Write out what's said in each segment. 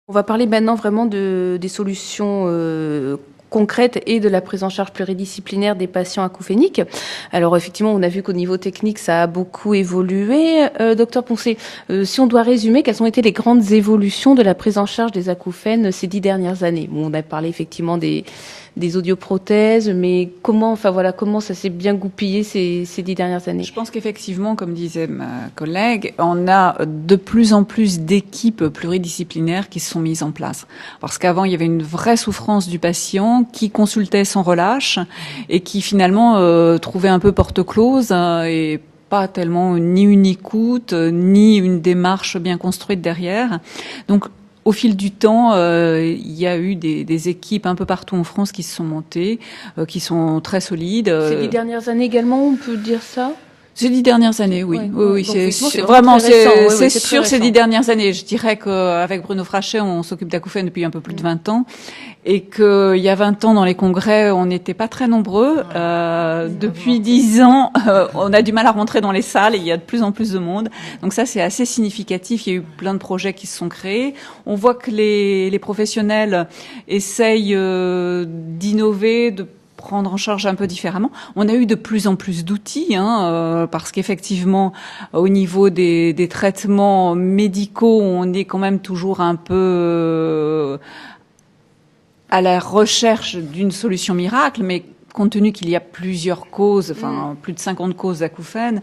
On va parler maintenant vraiment des solutions concrètes et de la prise en charge pluridisciplinaire des patients acouphéniques. Alors effectivement, on a vu qu'au niveau technique, ça a beaucoup évolué. Docteur Poncet, si on doit résumer, quelles ont été les grandes évolutions de la prise en charge des acouphènes ces 10 dernières années? Bon, on a parlé effectivement des audioprothèses, mais comment ça s'est bien goupillé ces 10 dernières années? Je pense qu'effectivement, comme disait ma collègue, on a de plus en plus d'équipes pluridisciplinaires qui se sont mises en place. Parce qu'avant, il y avait une vraie souffrance du patient qui consultait sans relâche et qui finalement trouvait un peu porte close et pas tellement ni une écoute, ni une démarche bien construite derrière. Donc, au fil du temps, il y a eu des équipes un peu partout en France qui se sont montées, qui sont très solides. Ces 10 dernières années également, on peut dire ça? Ces 10 dernières années, oui. Ouais, oui, c'est vraiment, c'est sûr ces 10 dernières années. Je dirais qu'avec Bruno Frachet, on s'occupe d'acouphènes depuis un peu plus de 20 ans. Et qu'il y a 20 ans, dans les congrès, on n'était pas très nombreux. Depuis 10 ans, on a du mal à rentrer dans les salles et il y a de plus en plus de monde. Donc ça, c'est assez significatif. Il y a eu plein de projets qui se sont créés. On voit que les professionnels essayent d'innover, de prendre en charge un peu différemment. On a eu de plus en plus d'outils, parce qu'effectivement, au niveau des traitements médicaux, on est quand même toujours un peu à la recherche d'une solution miracle, mais compte tenu qu'il y a plusieurs causes, plus de 50 causes d'acouphènes,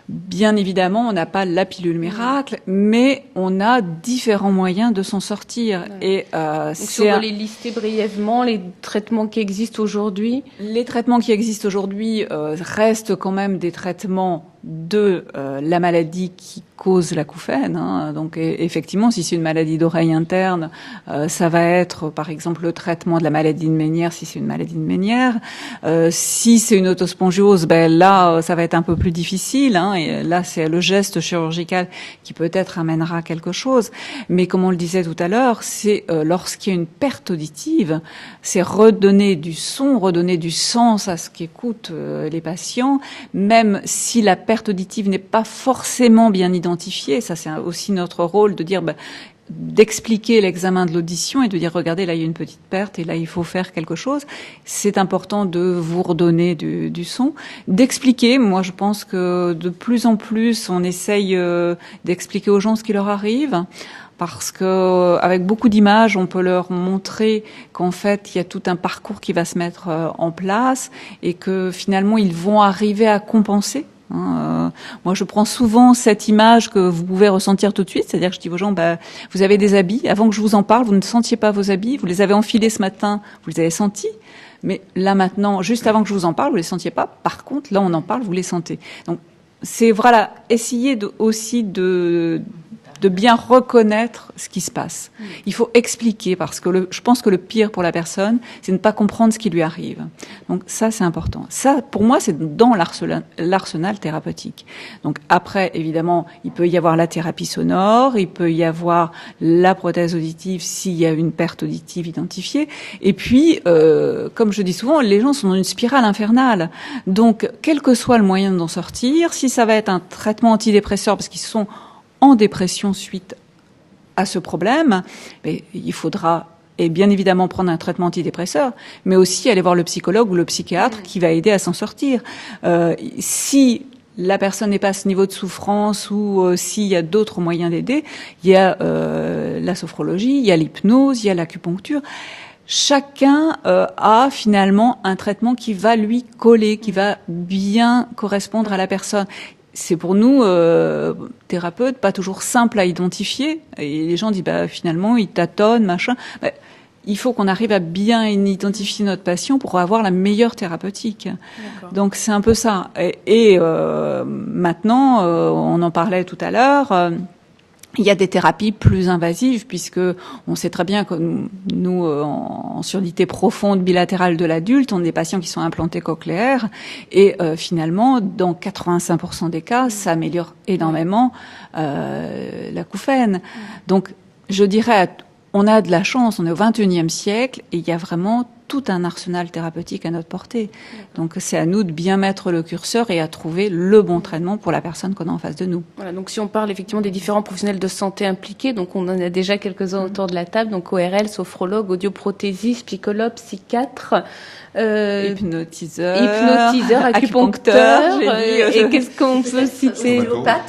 bien évidemment, on n'a pas la pilule miracle, mais on a différents moyens de s'en sortir. Ouais. Et si on veut les lister brièvement, les traitements qui existent aujourd'hui? Les traitements qui existent aujourd'hui restent quand même des traitements de la maladie qui cause l'acouphène. Donc effectivement, si c'est une maladie d'oreille interne, ça va être par exemple le traitement de la maladie de Ménière si c'est une maladie de Ménière. Si c'est une otospongiose, là ça va être un peu plus difficile. Et là c'est le geste chirurgical qui peut-être amènera quelque chose. Mais comme on le disait tout à l'heure, c'est lorsqu'il y a une perte auditive, c'est redonner du son, redonner du sens à ce qu'écoutent les patients, même si la perte auditive n'est pas forcément bien identifiée. Ça, c'est aussi notre rôle de dire, d'expliquer l'examen de l'audition et de dire, regardez, là, il y a une petite perte et là, il faut faire quelque chose. C'est important de vous redonner du son. D'expliquer, moi, je pense que de plus en plus, on essaye d'expliquer aux gens ce qui leur arrive. Parce que avec beaucoup d'images, on peut leur montrer qu'en fait, il y a tout un parcours qui va se mettre en place et que finalement, ils vont arriver à compenser. Moi, je prends souvent cette image que vous pouvez ressentir tout de suite, c'est-à-dire que je dis aux gens, vous avez des habits, avant que je vous en parle, vous ne sentiez pas vos habits, vous les avez enfilés ce matin, vous les avez sentis, mais là maintenant, juste avant que je vous en parle, vous les sentiez pas. Par contre, là, on en parle, vous les sentez. Donc, c'est essayer aussi de bien reconnaître ce qui se passe. Il faut expliquer parce que je pense que le pire pour la personne, c'est de ne pas comprendre ce qui lui arrive. Donc ça, c'est important. Ça, pour moi, c'est dans l'arsenal thérapeutique. Donc après, évidemment, il peut y avoir la thérapie sonore, il peut y avoir la prothèse auditive s'il y a une perte auditive identifiée. Et puis, comme je dis souvent, les gens sont dans une spirale infernale. Donc, quel que soit le moyen d'en sortir, si ça va être un traitement antidépresseur parce qu'ils sont en dépression suite à ce problème, il faudra et bien évidemment prendre un traitement antidépresseur, mais aussi aller voir le psychologue ou le psychiatre qui va aider à s'en sortir. Si la personne n'est pas à ce niveau de souffrance ou s'il y a d'autres moyens d'aider, il y a la sophrologie, il y a l'hypnose, il y a l'acupuncture. Chacun a finalement un traitement qui va lui coller, qui va bien correspondre à la personne. C'est pour nous, thérapeutes, pas toujours simple à identifier. Et les gens disent, finalement, ils tâtonnent, machin. Il faut qu'on arrive à bien identifier notre patient pour avoir la meilleure thérapeutique. D'accord. Donc, c'est un peu ça. Et maintenant, on en parlait tout à l'heure, il y a des thérapies plus invasives puisque on sait très bien que nous, en surdité profonde bilatérale de l'adulte, on a des patients qui sont implantés cochléaires et finalement, dans 85% des cas, ça améliore énormément l'acouphène. Donc, je dirais, on a de la chance, on est au XXIe siècle et il y a vraiment tout un arsenal thérapeutique à notre portée. Donc c'est à nous de bien mettre le curseur et à trouver le bon traitement pour la personne qu'on a en face de nous. Voilà, donc si on parle effectivement des différents professionnels de santé impliqués, donc on en a déjà quelques-uns autour de la table, donc ORL, sophrologue, audioprothésiste, psychologue, psychiatre, hypnotiseur, acupuncteur, et qu'est-ce qu'on peut citer?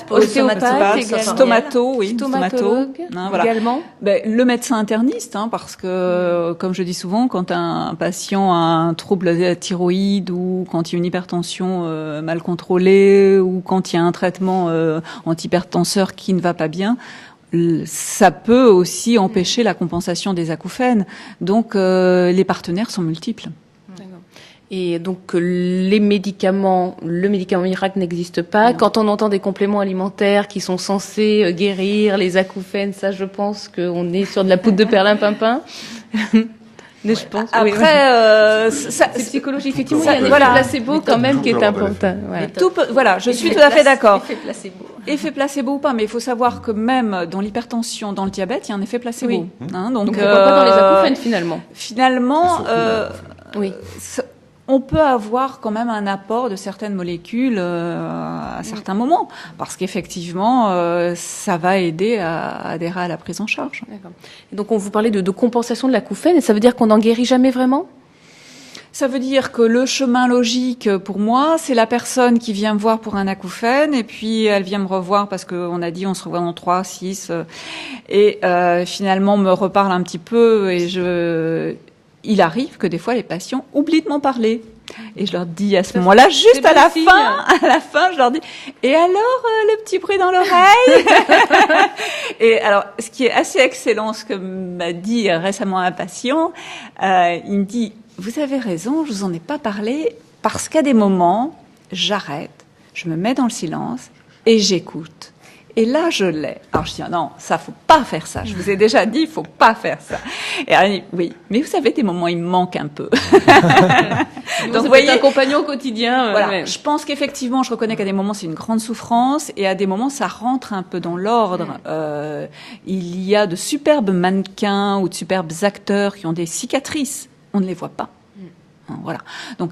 Ostéopathe, stomatologue, voilà. Également. Le médecin interniste, parce que, comme je dis souvent, quand un patient a un trouble de la thyroïde ou quand il y a une hypertension mal contrôlée ou quand il y a un traitement antihypertenseur qui ne va pas bien, ça peut aussi empêcher la compensation des acouphènes. Donc, les partenaires sont multiples. Et donc le médicament miracle n'existe pas. Non. Quand on entend des compléments alimentaires qui sont censés guérir les acouphènes, ça je pense qu'on est sur de la poudre de perlimpinpin. Mais je pense. Après, c'est psychologie. Effectivement, il y a un effet placebo quand même qui est important. Voilà, je suis tout à fait d'accord. Effet placebo ou pas, mais il faut savoir que même dans l'hypertension, dans le diabète, il y a un effet placebo. Oui. Donc pas dans les acouphènes finalement. Finalement, oui. On peut avoir quand même un apport de certaines molécules à certains moments, parce qu'effectivement, ça va aider à adhérer à la prise en charge. D'accord. Et donc, on vous parlait de compensation de l'acouphène, et ça veut dire qu'on n'en guérit jamais vraiment ? Ça veut dire que le chemin logique, pour moi, c'est la personne qui vient me voir pour un acouphène, et puis elle vient me revoir parce qu'on a dit on se revoit dans 3, 6, et finalement me reparle un petit peu, et il arrive que des fois les patients oublient de m'en parler. Et je leur dis à ce moment-là, juste à la fin, je leur dis, et alors, le petit bruit dans l'oreille? Et alors, ce qui est assez excellent, ce que m'a dit récemment un patient, il me dit, vous avez raison, je vous en ai pas parlé, parce qu'à des moments, j'arrête, je me mets dans le silence, et j'écoute. Et là, je l'ai. Alors, je dis, non, ça, faut pas faire ça. Je vous ai déjà dit, faut pas faire ça. Et elle dit, oui, mais vous savez, des moments, il me manque un peu. Donc, vous voyez, un compagnon au quotidien. Voilà. Ouais. Je pense qu'effectivement, je reconnais qu'à des moments, c'est une grande souffrance, et à des moments, ça rentre un peu dans l'ordre. Il y a de superbes mannequins ou de superbes acteurs qui ont des cicatrices. On ne les voit pas. Voilà. Donc,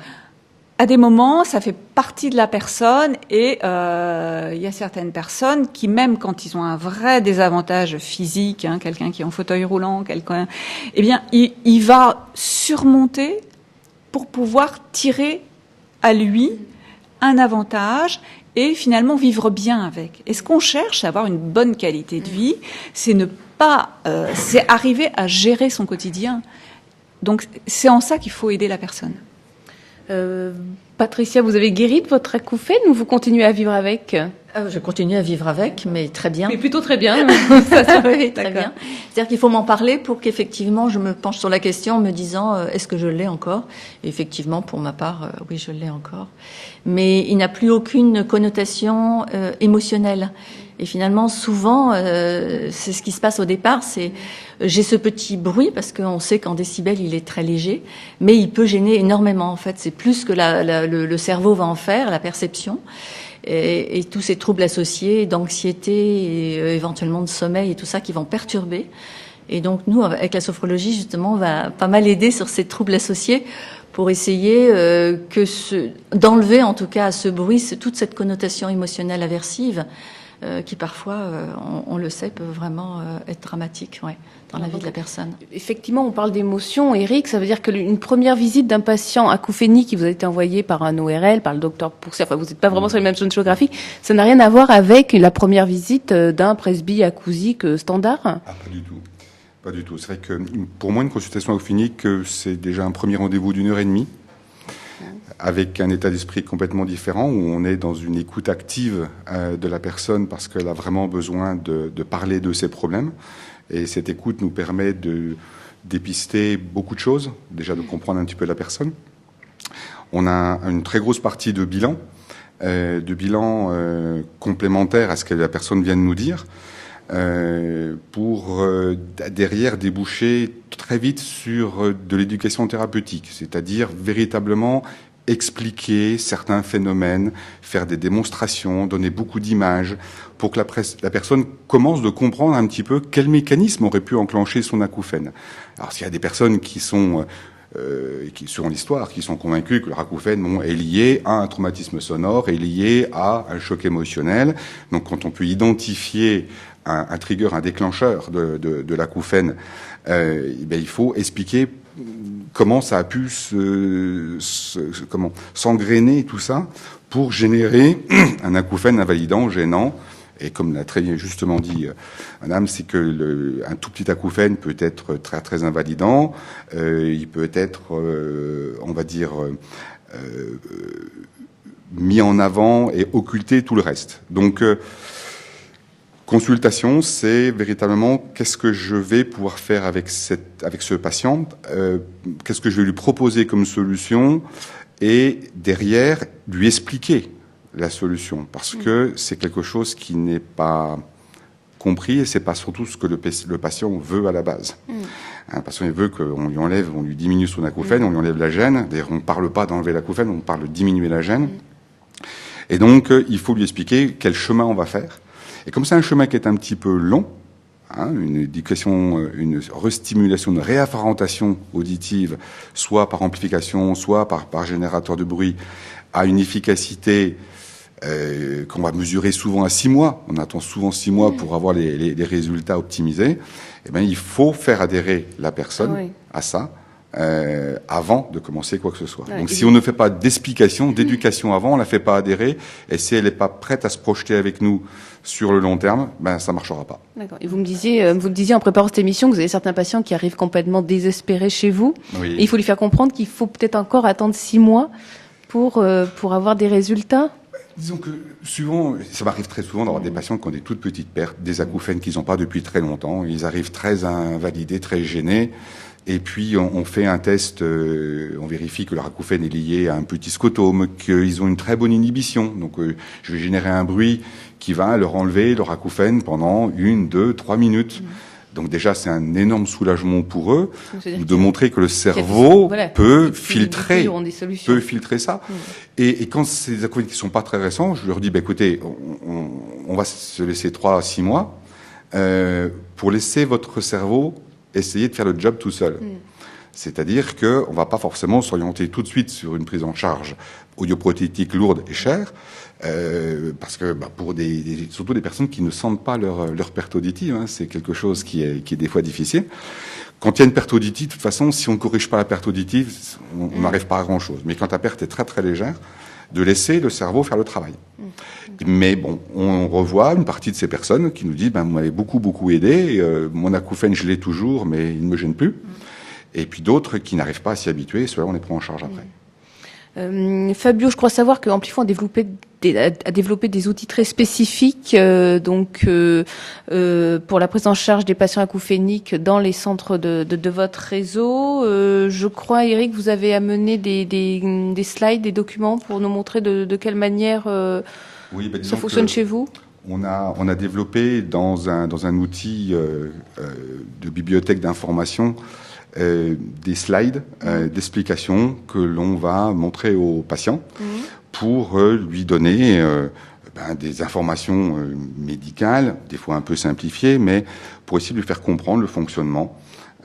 à des moments, ça fait partie de la personne, et il y a certaines personnes qui, même quand ils ont un vrai désavantage physique, quelqu'un qui est en fauteuil roulant, quelqu'un, eh bien, il va surmonter pour pouvoir tirer à lui un avantage et finalement vivre bien avec. Et ce qu'on cherche, c'est avoir une bonne qualité de vie, c'est c'est arriver à gérer son quotidien. Donc, c'est en ça qu'il faut aider la personne. Patricia, vous avez guéri de votre acouphène ou vous continuez à vivre avec? Je continue à vivre avec, mais très bien. Mais plutôt très bien. Oui, très bien. C'est-à-dire qu'il faut m'en parler pour qu'effectivement je me penche sur la question en me disant est-ce que je l'ai encore? Et effectivement, pour ma part, oui, je l'ai encore. Mais il n'a plus aucune connotation émotionnelle. Et finalement, souvent, c'est ce qui se passe au départ, c'est j'ai ce petit bruit, parce qu'on sait qu'en décibels, il est très léger, mais il peut gêner énormément, en fait. C'est plus que le cerveau va en faire, la perception, et tous ces troubles associés d'anxiété et éventuellement de sommeil et tout ça qui vont perturber. Et donc, nous, avec la sophrologie, justement, on va pas mal aider sur ces troubles associés pour essayer d'enlever, en tout cas, à ce bruit, toute cette connotation émotionnelle aversive, qui parfois, on le sait, peut vraiment être dramatique dans la vie de la personne. Effectivement, on parle d'émotion. Eric, ça veut dire qu'une première visite d'un patient acouphénique qui vous a été envoyé par un ORL, par le docteur Pourcier, enfin vous n'êtes pas vraiment sur les mêmes zones géographiques, ça n'a rien à voir avec la première visite d'un presbyacousique standard? Pas du tout. Pas du tout. C'est vrai que pour moi, une consultation acouphénique, c'est déjà un premier rendez-vous d'1h30. Avec un état d'esprit complètement différent, où on est dans une écoute active de la personne parce qu'elle a vraiment besoin de parler de ses problèmes. Et cette écoute nous permet de dépister beaucoup de choses, déjà de comprendre un petit peu la personne. On a une très grosse partie de bilan complémentaire à ce que la personne vient de nous dire, pour derrière déboucher très vite sur de l'éducation thérapeutique, c'est-à-dire véritablement expliquer certains phénomènes, faire des démonstrations, donner beaucoup d'images pour que la personne commence de comprendre un petit peu quel mécanisme aurait pu enclencher son acouphène. Alors s'il y a des personnes qui sont selon l'histoire, qui sont convaincus que le acouphène est lié à un traumatisme sonore, est lié à un choc émotionnel. Donc quand on peut identifier un trigger, un déclencheur de l'acouphène, il faut expliquer comment ça a pu s'engrainer tout ça pour générer un acouphène invalidant, gênant. Et comme l'a très justement dit madame, c'est que un tout petit acouphène peut être très très invalidant. Il peut être, on va dire, mis en avant et occulter tout le reste. Donc, consultation, c'est véritablement qu'est-ce que je vais pouvoir faire avec ce patient, qu'est-ce que je vais lui proposer comme solution, et derrière lui expliquer la solution, parce que c'est quelque chose qui n'est pas compris et c'est pas surtout ce que le patient veut à la base. Un patient, il veut qu'on lui enlève, on lui diminue son acouphène, on lui enlève la gêne. D'ailleurs, on ne parle pas d'enlever l'acouphène, on parle de diminuer la gêne. Et donc, il faut lui expliquer quel chemin on va faire. Et comme c'est un chemin qui est un petit peu long, une éducation, une restimulation, une réapparentation auditive, soit par amplification, soit par générateur de bruit, a une efficacité qu'on va mesurer souvent à 6 mois. On attend souvent 6 mois pour avoir les résultats optimisés. Eh bien, il faut faire adhérer la personne à ça avant de commencer quoi que ce soit. Donc, si on ne fait pas d'explication, d'éducation avant, on la fait pas adhérer, et si elle n'est pas prête à se projeter avec nous sur le long terme, ben ça marchera pas. D'accord. Et vous le disiez en préparant cette émission que vous avez certains patients qui arrivent complètement désespérés chez vous. Oui. Et il faut lui faire comprendre qu'il faut peut-être encore attendre 6 mois pour avoir des résultats. Disons que souvent, ça m'arrive très souvent d'avoir des patients qui ont des toutes petites pertes, des acouphènes qu'ils n'ont pas depuis très longtemps. Ils arrivent très invalidés, très gênés. Et puis, on fait un test, on vérifie que leur acouphène est lié à un petit scotome, qu'ils ont une très bonne inhibition. Donc, je vais générer un bruit qui va leur enlever leur acouphène pendant 1, 2, 3 minutes. Donc déjà, c'est un énorme soulagement pour eux de montrer que le cerveau peut filtrer ça. Et quand c'est des acouphènes qui sont pas très récents, je leur dis, écoutez, on va se laisser 3 à 6 mois pour laisser votre cerveau essayer de faire le job tout seul. C'est-à-dire qu'on ne va pas forcément s'orienter tout de suite sur une prise en charge audioprothétique lourde et chère, parce que pour surtout des personnes qui ne sentent pas leur perte auditive, c'est quelque chose qui est des fois difficile. Quand il y a une perte auditive, de toute façon, si on ne corrige pas la perte auditive, on n'arrive pas à grand-chose. Mais quand la perte est très très légère, de laisser le cerveau faire le travail. Mais bon, on revoit une partie de ces personnes qui nous disent vous m'avez beaucoup aidé, mon acouphène je l'ai toujours, mais il ne me gêne plus. Et puis d'autres qui n'arrivent pas à s'y habituer, ceux-là on les prend en charge après. Fabio, je crois savoir que Amplifon a développé des outils très spécifiques pour la prise en charge des patients acouphéniques dans les centres de votre réseau. Je crois, Eric, vous avez amené des slides, des documents pour nous montrer de quelle manière ça fonctionne chez vous. On a développé dans un outil de bibliothèque d'information des slides d'explications que l'on va montrer aux patients pour lui donner des informations médicales, des fois un peu simplifiées, mais pour essayer de lui faire comprendre le fonctionnement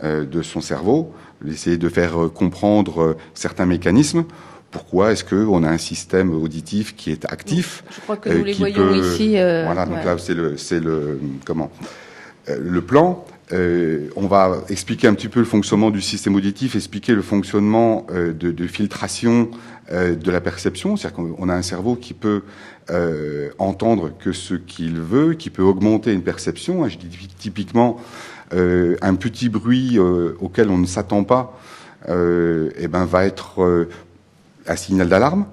de son cerveau, essayer de faire comprendre certains mécanismes. Pourquoi est-ce qu'on a un système auditif qui est actif? Je crois que nous les voyons ici. Voilà, donc là c'est le plan. On va expliquer un petit peu le fonctionnement du système auditif, expliquer le fonctionnement de filtration de la perception. C'est-à-dire qu'on a un cerveau qui peut entendre que ce qu'il veut, qui peut augmenter une perception. Je dis typiquement un petit bruit auquel on ne s'attend pas, va être un signal d'alarme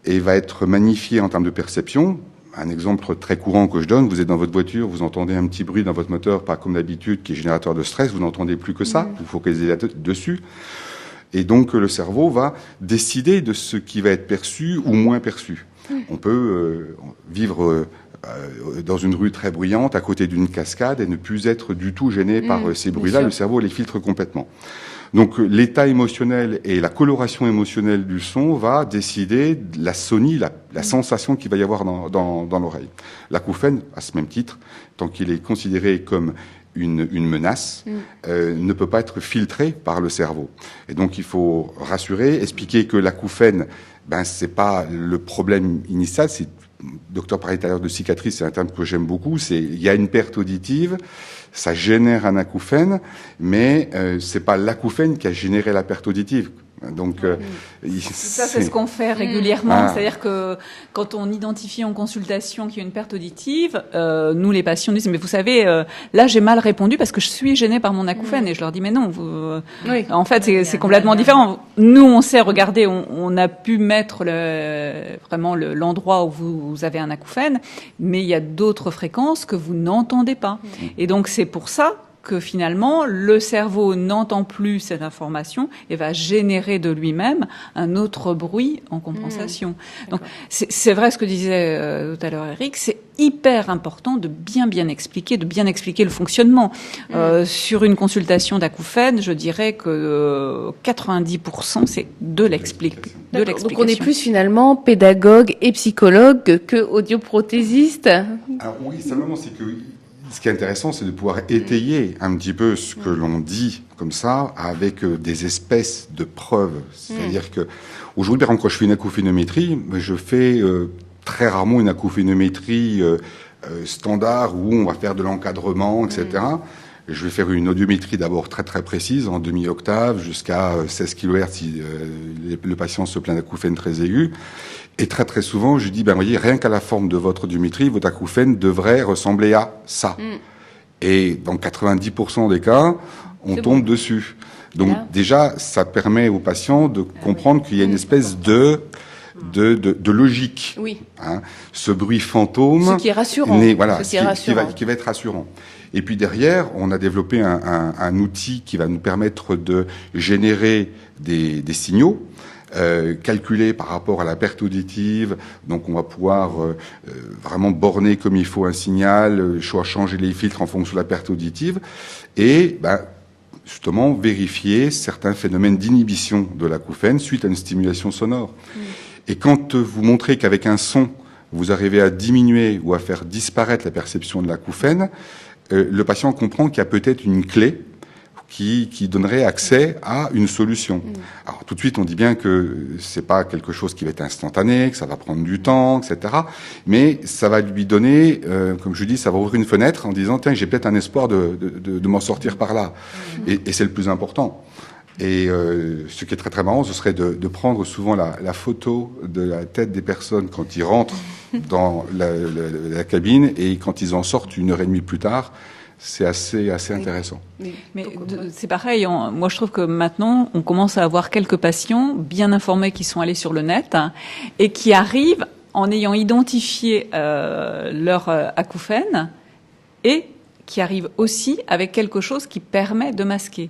et va être magnifié en termes de perception. Un exemple très courant que je donne, vous êtes dans votre voiture, vous entendez un petit bruit dans votre moteur, pas comme d'habitude, qui est générateur de stress, vous n'entendez plus que ça, vous focalisez dessus. Et donc le cerveau va décider de ce qui va être perçu ou moins perçu. On peut vivre dans une rue très bruyante, à côté d'une cascade, et ne plus être du tout gêné par ces bruits-là, le cerveau les filtre complètement. Donc l'état émotionnel et la coloration émotionnelle du son va décider de la sonie, la sensation qu'il va y avoir dans l'oreille. L'acouphène, à ce même titre, tant qu'il est considéré comme une menace ne peut pas être filtrée par le cerveau. Et donc il faut rassurer, expliquer que l'acouphène, c'est pas le problème initial. Le docteur parlait tout à l'heure de cicatrice, c'est un terme que j'aime beaucoup. Il y a une perte auditive, ça génère un acouphène, mais c'est pas l'acouphène qui a généré la perte auditive. Donc, ça, c'est ce qu'on fait régulièrement. C'est-à-dire que quand on identifie en consultation qu'il y a une perte auditive, nous, les patients, disent, mais vous savez, là, j'ai mal répondu parce que je suis gênée par mon acouphène. Et je leur dis, mais non, en fait, c'est complètement différent. Nous, on sait, regardez, on a pu mettre vraiment l'endroit où vous avez un acouphène, mais il y a d'autres fréquences que vous n'entendez pas. Et donc, c'est pour ça que finalement, le cerveau n'entend plus cette information et va générer de lui-même un autre bruit en compensation. Donc, c'est vrai ce que disait tout à l'heure Eric, c'est hyper important de bien expliquer le fonctionnement. Sur une consultation d'acouphène, je dirais que 90%, c'est de l'explication. Donc on est plus finalement pédagogue et psychologue que audioprothésiste. Alors oui, simplement c'est que ce qui est intéressant, c'est de pouvoir étayer un petit peu ce que l'on dit comme ça avec des espèces de preuves. C'est-à-dire que aujourd'hui, par exemple, quand je fais une acouphénométrie, je fais très rarement une acouphénométrie standard où on va faire de l'encadrement, etc. Je vais faire une audiométrie d'abord très très précise, en demi-octave, jusqu'à 16 kHz si le patient se plaint d'acouphènes très aigus. Et très très souvent, je dis, voyez, rien qu'à la forme de votre audiométrie, votre acouphène devrait ressembler à ça. Et dans 90% des cas, on tombe dessus. Donc déjà, ça permet aux patients de comprendre qu'il y a une espèce de logique. Oui. Hein. Ce bruit fantôme. Ce qui est rassurant. Qui va être rassurant. Et puis derrière, on a développé un outil qui va nous permettre de générer des signaux. Calculé par rapport à la perte auditive, donc on va pouvoir vraiment borner comme il faut un signal, changer les filtres en fonction de la perte auditive, et justement vérifier certains phénomènes d'inhibition de l'acouphène suite à une stimulation sonore. Et quand vous montrez qu'avec un son, vous arrivez à diminuer ou à faire disparaître la perception de l'acouphène, le patient comprend qu'il y a peut-être une clé qui donnerait accès à une solution. Alors tout de suite, on dit bien que c'est pas quelque chose qui va être instantané, que ça va prendre du temps, etc. Mais ça va lui donner, comme je dis, ça va ouvrir une fenêtre en disant tiens, j'ai peut-être un espoir de m'en sortir par là. Et c'est le plus important. Et ce qui est très très marrant, ce serait de prendre souvent la photo de la tête des personnes quand ils rentrent dans la cabine et quand ils en sortent 1h30 plus tard. C'est assez intéressant. Mais c'est pareil, moi je trouve que maintenant, on commence à avoir quelques patients bien informés qui sont allés sur le net et qui arrivent en ayant identifié leur acouphène et qui arrive aussi avec quelque chose qui permet de masquer.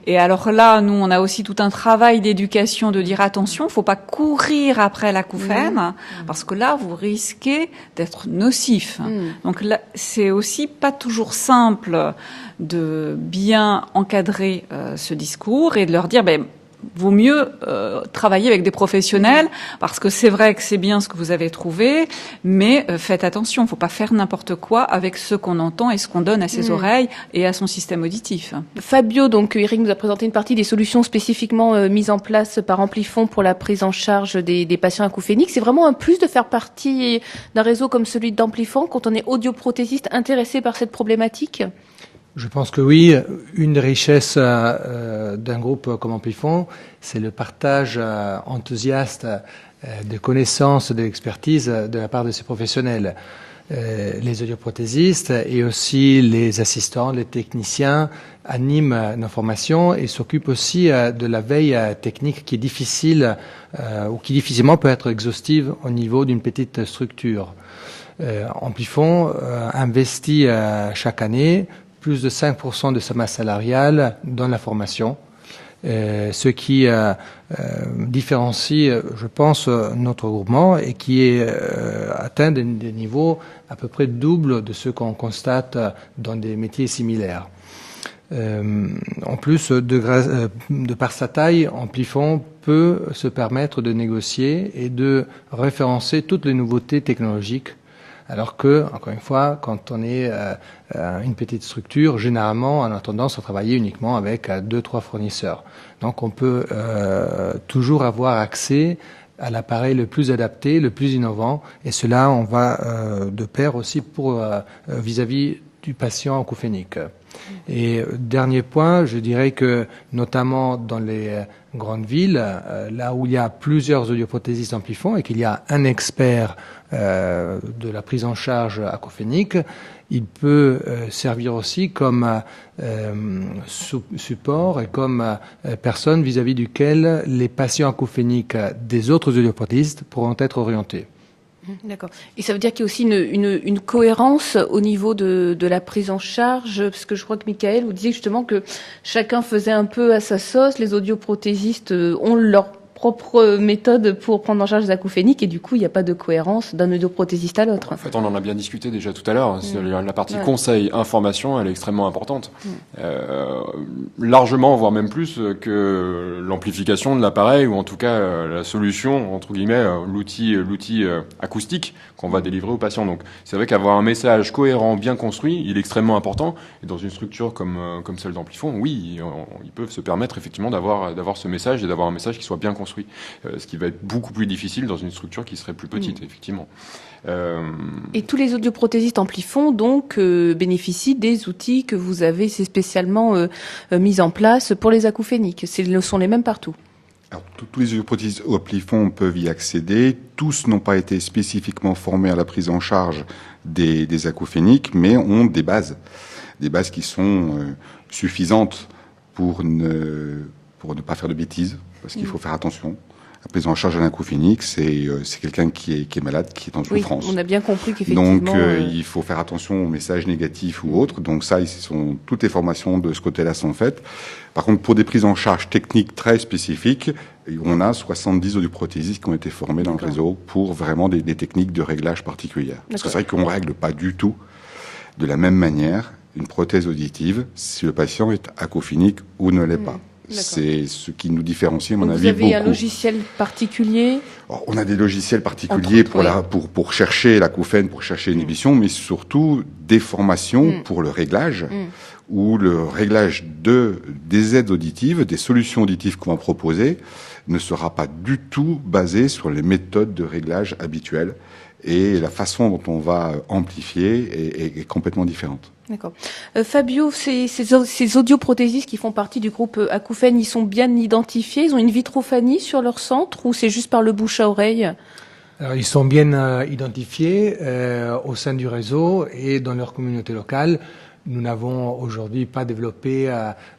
Et alors là, nous, on a aussi tout un travail d'éducation de dire attention, faut pas courir après l'acouphène parce que là, vous risquez d'être nocif. Donc là, c'est aussi pas toujours simple de bien encadrer ce discours et de leur dire, vaut mieux travailler avec des professionnels parce que c'est vrai que c'est bien ce que vous avez trouvé, mais faites attention, faut pas faire n'importe quoi avec ce qu'on entend et ce qu'on donne à ses oreilles et à son système auditif. Fabio, donc Eric nous a présenté une partie des solutions spécifiquement mises en place par Amplifon pour la prise en charge des patients acouphéniques. C'est vraiment un plus de faire partie d'un réseau comme celui d'Amplifon quand on est audioprothésiste intéressé par cette problématique? Je pense que oui. Une des richesses d'un groupe comme Amplifon, c'est le partage enthousiaste de connaissances, de l'expertise de la part de ces professionnels. Les audioprothésistes et aussi les assistants, les techniciens animent nos formations et s'occupent aussi de la veille technique qui est difficile ou qui difficilement peut être exhaustive au niveau d'une petite structure. Amplifon investit chaque année plus de 5% de sa masse salariale dans la formation, ce qui différencie, je pense, notre groupement et qui est atteint des niveaux à peu près double de ceux qu'on constate dans des métiers similaires. En plus, de par sa taille, Amplifon peut se permettre de négocier et de référencer toutes les nouveautés technologiques Alors que, encore une fois, quand on est une petite structure, généralement, on a tendance à travailler uniquement avec 2-3 fournisseurs. Donc, on peut toujours avoir accès à l'appareil le plus adapté, le plus innovant, et cela, on va de pair aussi pour vis-à-vis du patient acouphénique. Et dernier point, je dirais que notamment dans les grandes villes, là où il y a plusieurs audioprothésistes Amplifon et qu'il y a un expert de la prise en charge acouphénique, il peut servir aussi comme support et comme personne vis-à-vis duquel les patients acouphéniques des autres audioprothésistes pourront être orientés. D'accord. Et ça veut dire qu'il y a aussi une cohérence au niveau de la prise en charge, parce que je crois que Michael vous disait justement que chacun faisait un peu à sa sauce. Les audioprothésistes ont leur propre méthode pour prendre en charge les acouphéniques et du coup il n'y a pas de cohérence d'un audioprothésiste à l'autre. En fait, on en a bien discuté déjà tout à l'heure. La partie conseil, information, elle est extrêmement importante. Largement, voire même plus que l'amplification de l'appareil ou en tout cas la solution, entre guillemets, l'outil acoustique qu'on va délivrer aux patients. Donc c'est vrai qu'avoir un message cohérent, bien construit, il est extrêmement important. Et dans une structure comme celle d'Amplifon, oui, ils peuvent se permettre effectivement d'avoir ce message et d'avoir un message qui soit bien construit. Ce qui va être beaucoup plus difficile dans une structure qui serait plus petite, effectivement. Et tous les audioprothésistes Amplifon, donc, bénéficient des outils que vous avez spécialement mis en place pour les acouphéniques. Ce sont les mêmes partout. Alors, tous les audioprothésistes Amplifon peuvent y accéder. Tous n'ont pas été spécifiquement formés à la prise en charge des acouphéniques, mais ont des bases qui sont suffisantes pour ne pas faire de bêtises. Parce qu'il faut faire attention. La prise en charge d'un acouphénique, c'est quelqu'un qui est malade, qui est en souffrance. Oui, on a bien compris qu'effectivement... Donc, il faut faire attention aux messages négatifs ou autres. Donc ça, toutes les formations de ce côté-là sont faites. Par contre, pour des prises en charge techniques très spécifiques, on a 70 audioprothésistes qui ont été formés dans le réseau pour vraiment des techniques de réglage particulières. Parce que c'est vrai qu'on règle pas du tout de la même manière une prothèse auditive si le patient est acouphénique ou ne l'est pas. C'est ce qui nous différencie, à mon avis, beaucoup. Vous avez un logiciel particulier? Alors, on a des logiciels particuliers pour chercher l'acouphène, pour chercher l'inhibition, mais surtout des formations pour le réglage, où le réglage des aides auditives, des solutions auditives qu'on va proposer, ne sera pas du tout basé sur les méthodes de réglage habituelles. Et la façon dont on va amplifier est complètement différente. D'accord. Fabio, ces audioprothésistes qui font partie du groupe Acouphènes, ils sont bien identifiés? Ils ont une vitrophanie sur leur centre ou c'est juste par le bouche à oreille? Alors, ils sont bien identifiés au sein du réseau et dans leur communauté locale. Nous n'avons aujourd'hui pas développé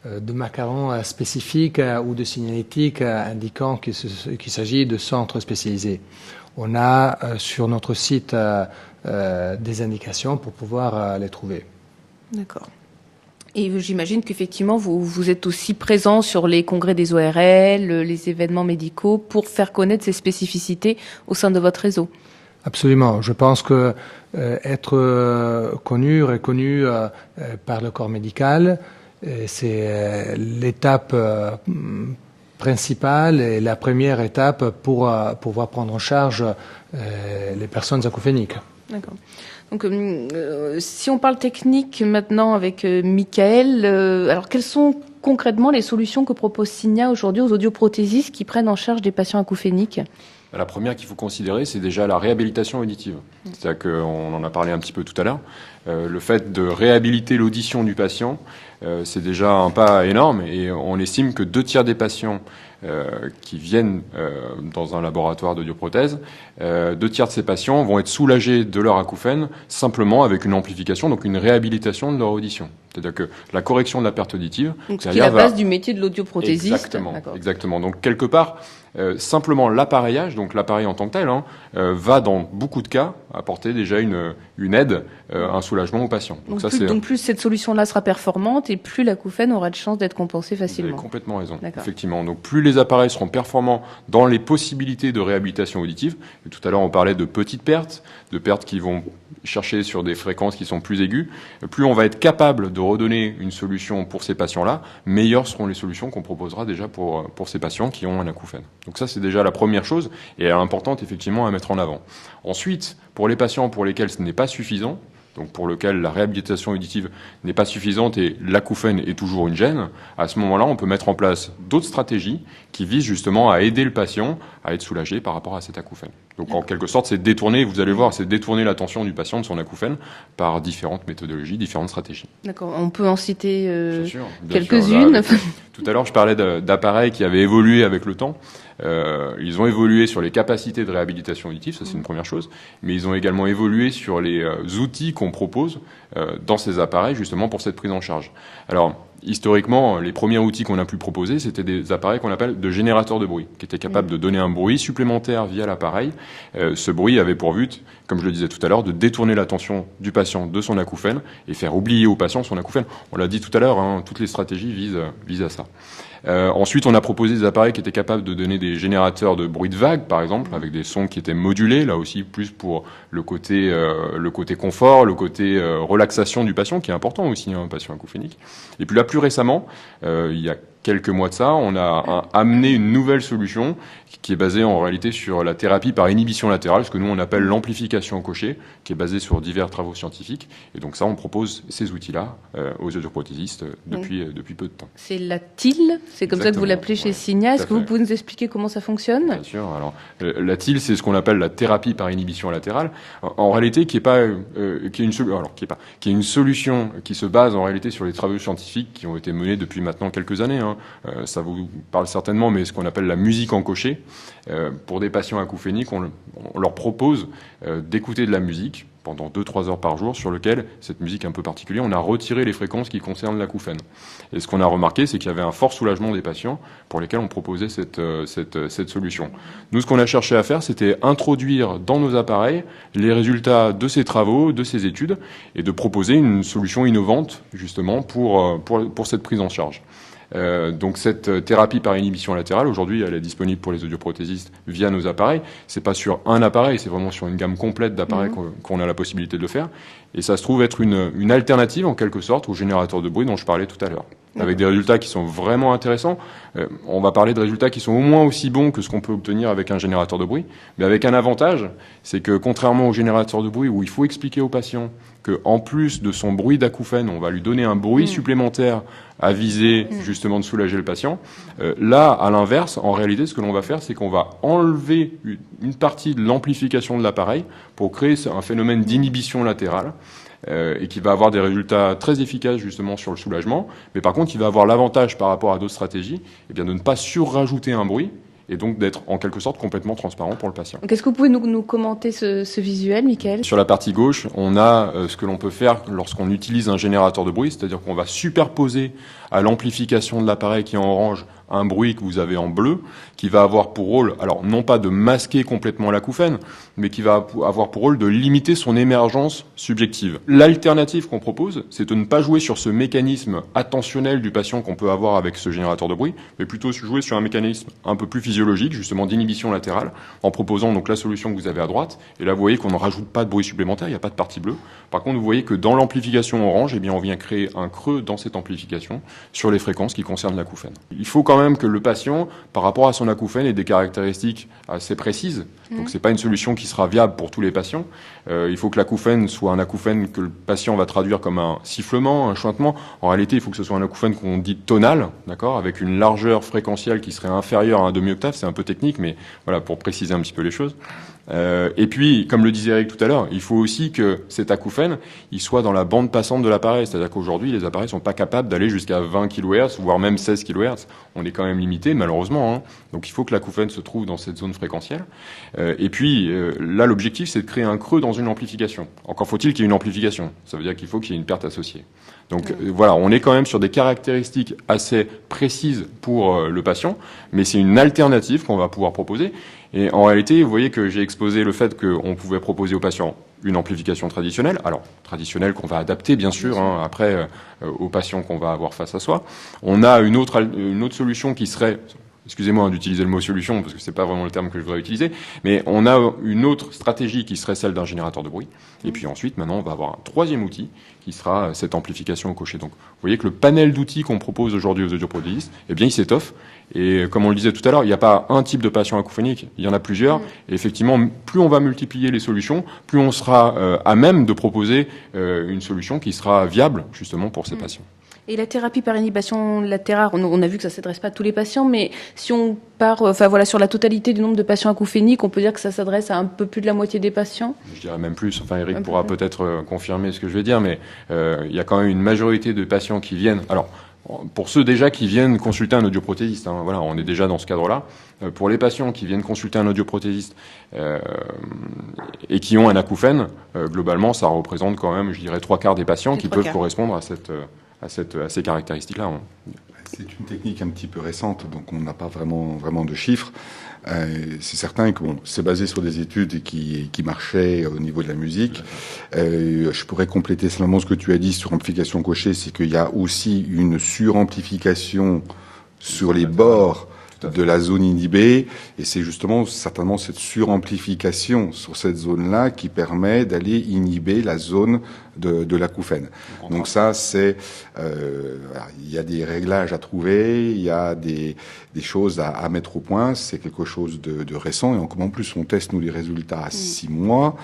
de macarons spécifiques ou de signalétique indiquant qu'il s'agit de centres spécialisés. On a sur notre site des indications pour pouvoir les trouver. D'accord. Et j'imagine qu'effectivement, vous êtes aussi présent sur les congrès des ORL, les événements médicaux, pour faire connaître ces spécificités au sein de votre réseau. Absolument. Je pense que être connu, reconnu par le corps médical, c'est l'étape principale et la première étape pour pouvoir prendre en charge les personnes acouphéniques. D'accord. Donc, si on parle technique maintenant avec Michael, alors quelles sont concrètement les solutions que propose Signia aujourd'hui aux audioprothésistes qui prennent en charge des patients acouphéniques? La première qu'il faut considérer, c'est déjà la réhabilitation auditive. C'est-à-dire qu'on en a parlé un petit peu tout à l'heure. Le fait de réhabiliter l'audition du patient, c'est déjà un pas énorme et on estime que 2/3 des patients qui viennent dans un laboratoire d'audioprothèse, 2/3 de ces patients vont être soulagés de leur acouphène simplement avec une amplification, donc une réhabilitation de leur audition. C'est-à-dire que la correction de la perte auditive... Donc, ce qui est la base du métier de l'audioprothésiste. Exactement. Donc, quelque part, simplement l'appareillage, donc l'appareil en tant que tel, va dans beaucoup de cas apporter déjà une aide, un soulagement au patient. Donc plus cette solution-là sera performante et plus l'acouphène aura de chances d'être compensé facilement. Vous avez complètement raison, effectivement. Donc plus les appareils seront performants dans les possibilités de réhabilitation auditive, et tout à l'heure on parlait de petites pertes, de pertes qui vont chercher sur des fréquences qui sont plus aiguës, plus on va être capable de de redonner une solution pour ces patients-là, meilleures seront les solutions qu'on proposera déjà pour ces patients qui ont un acouphène. Donc ça, c'est déjà la première chose, et elle est importante effectivement à mettre en avant. Ensuite, pour les patients pour lesquels ce n'est pas suffisant, donc pour lequel la réhabilitation auditive n'est pas suffisante et l'acouphène est toujours une gêne, à ce moment-là, on peut mettre en place d'autres stratégies qui visent justement à aider le patient à être soulagé par rapport à cet acouphène. Donc en quelque sorte, c'est détourner, vous allez voir, c'est détourner l'attention du patient de son acouphène par différentes méthodologies, différentes stratégies. D'accord, on peut en citer bien quelques-unes. Sûr, tout à l'heure, je parlais d'appareils qui avaient évolué avec le temps. Ils ont évolué sur les capacités de réhabilitation auditive, ça c'est une première chose, mais ils ont également évolué sur les outils qu'on propose dans ces appareils justement pour cette prise en charge. Alors, historiquement, les premiers outils qu'on a pu proposer, c'était des appareils qu'on appelle de générateurs de bruit, qui étaient capables de donner un bruit supplémentaire via l'appareil. Ce bruit avait pour but, comme je le disais tout à l'heure, de détourner l'attention du patient de son acouphène et faire oublier au patient son acouphène. On l'a dit tout à l'heure, hein, toutes les stratégies visent à ça. Ensuite, on a proposé des appareils qui étaient capables de donner des générateurs de bruit de vague, par exemple, avec des sons qui étaient modulés, là aussi plus pour le côté confort, le côté relaxation du patient, qui est important aussi, un patient acouphénique. Et puis là, plus récemment, il y a quelques mois de ça, on a amené une nouvelle solution qui est basée en réalité sur la thérapie par inhibition latérale, ce que nous on appelle l'amplification au cocher, qui est basée sur divers travaux scientifiques. Et donc ça, on propose ces outils-là aux audioprothésistes depuis peu de temps. C'est la TIL, c'est comme ça que vous l'appelez chez Signia. Est-ce que vous pouvez nous expliquer comment ça fonctionne ? Bien sûr. Alors, la TIL, c'est ce qu'on appelle la thérapie par inhibition latérale. En réalité, qui est une solution qui se base en réalité sur les travaux scientifiques qui ont été menés depuis maintenant quelques années. Ça vous parle certainement, mais ce qu'on appelle la musique en cocher. Pour des patients acouphéniques, on leur propose d'écouter de la musique pendant 2-3 heures par jour, sur lequel, cette musique un peu particulière, on a retiré les fréquences qui concernent l'acouphène. Et ce qu'on a remarqué, c'est qu'il y avait un fort soulagement des patients pour lesquels on proposait cette solution. Nous, ce qu'on a cherché à faire, c'était introduire dans nos appareils les résultats de ces travaux, de ces études, et de proposer une solution innovante, justement, pour cette prise en charge. Donc cette thérapie par inhibition latérale, aujourd'hui, elle est disponible pour les audioprothésistes via nos appareils. C'est pas sur un appareil, c'est vraiment sur une gamme complète d'appareils qu'on a la possibilité de le faire. Et ça se trouve être une alternative, en quelque sorte, au générateur de bruit dont je parlais tout à l'heure. Avec des résultats qui sont vraiment intéressants. On va parler de résultats qui sont au moins aussi bons que ce qu'on peut obtenir avec un générateur de bruit, mais avec un avantage, c'est que contrairement au générateur de bruit où il faut expliquer au patient que en plus de son bruit d'acouphène, on va lui donner un bruit supplémentaire à viser justement de soulager le patient. Là, à l'inverse, en réalité, ce que l'on va faire, c'est qu'on va enlever une partie de l'amplification de l'appareil pour créer un phénomène d'inhibition latérale. Et qui va avoir des résultats très efficaces justement sur le soulagement, mais par contre il va avoir l'avantage par rapport à d'autres stratégies de ne pas surrajouter un bruit et donc d'être en quelque sorte complètement transparent pour le patient. Qu'est-ce que vous pouvez nous commenter ce visuel, Mickaël ? Sur la partie gauche, on a ce que l'on peut faire lorsqu'on utilise un générateur de bruit, c'est-à-dire qu'on va superposer à l'amplification de l'appareil qui est en orange un bruit que vous avez en bleu, qui va avoir pour rôle, alors non pas de masquer complètement l'acouphène, mais qui va avoir pour rôle de limiter son émergence subjective. L'alternative qu'on propose, c'est de ne pas jouer sur ce mécanisme attentionnel du patient qu'on peut avoir avec ce générateur de bruit, mais plutôt jouer sur un mécanisme un peu plus physiologique, justement d'inhibition latérale, en proposant donc la solution que vous avez à droite. Et là, vous voyez qu'on ne rajoute pas de bruit supplémentaire, il n'y a pas de partie bleue. Par contre, vous voyez que dans l'amplification orange, on vient créer un creux dans cette amplification sur les fréquences qui concernent l'acouphène. Il faut quand même que le patient, par rapport à son acouphène, ait des caractéristiques assez précises. Donc c'est pas une solution qui sera viable pour tous les patients. Il faut que l'acouphène soit un acouphène que le patient va traduire comme un sifflement, un chuintement. En réalité, il faut que ce soit un acouphène qu'on dit tonal, d'accord, avec une largeur fréquentielle qui serait inférieure à un demi-octave. C'est un peu technique, mais voilà, pour préciser un petit peu les choses. Et puis, comme le disait Eric tout à l'heure, il faut aussi que cet acouphène, il soit dans la bande passante de l'appareil. C'est-à-dire qu'aujourd'hui, les appareils sont pas capables d'aller jusqu'à 20 kHz, voire même 16 kHz. On est quand même limité, malheureusement, hein. Donc il faut que l'acouphène se trouve dans cette zone fréquentielle. Et puis, là, l'objectif, c'est de créer un creux dans une amplification. Encore faut-il qu'il y ait une amplification. Ça veut dire qu'il faut qu'il y ait une perte associée. Donc voilà, on est quand même sur des caractéristiques assez précises pour le patient, mais c'est une alternative qu'on va pouvoir proposer. Et en réalité, vous voyez que j'ai exposé le fait qu'on pouvait proposer aux patients une amplification traditionnelle, alors traditionnelle qu'on va adapter bien sûr, hein, après aux patients qu'on va avoir face à soi. On a une autre solution qui serait excusez-moi d'utiliser le mot solution parce que c'est pas vraiment le terme que je voudrais utiliser, mais on a une autre stratégie qui serait celle d'un générateur de bruit. Et puis ensuite, maintenant, on va avoir un troisième outil qui sera cette amplification au cocher. Donc, vous voyez que le panel d'outils qu'on propose aujourd'hui aux audioprothésistes, eh bien, il s'étoffe. Et comme on le disait tout à l'heure, il n'y a pas un type de patient acophonique, il y en a plusieurs. Et effectivement, plus on va multiplier les solutions, plus on sera à même de proposer une solution qui sera viable justement pour ces patients. Et la thérapie par inhibition latérale, on a vu que ça ne s'adresse pas à tous les patients, mais si on part sur la totalité du nombre de patients acouphéniques, on peut dire que ça s'adresse à un peu plus de la moitié des patients? Je dirais même plus. Enfin, Eric pourra peut-être confirmer ce que je vais dire, mais il y a quand même une majorité de patients qui viennent. Alors, pour ceux déjà qui viennent consulter un audioprothésiste, voilà, on est déjà dans ce cadre-là. Pour les patients qui viennent consulter un audioprothésiste et qui ont un acouphène, globalement, ça représente quand même, je dirais, 3/4 des patients qui peuvent correspondre à ces caractéristiques-là. C'est une technique un petit peu récente, donc on n'a pas vraiment de chiffres. C'est certain que c'est basé sur des études qui marchaient au niveau de la musique. Je pourrais compléter simplement ce que tu as dit sur amplification cochée, c'est qu'il y a aussi une suramplification sur les bords de la zone inhibée, et c'est justement certainement cette suramplification sur cette zone-là qui permet d'aller inhiber la zone de l'acouphène. Donc ça, c'est il y a des réglages à trouver, il y a des choses à mettre au point. C'est quelque chose de récent, et en plus on teste nous les résultats à 6 mois.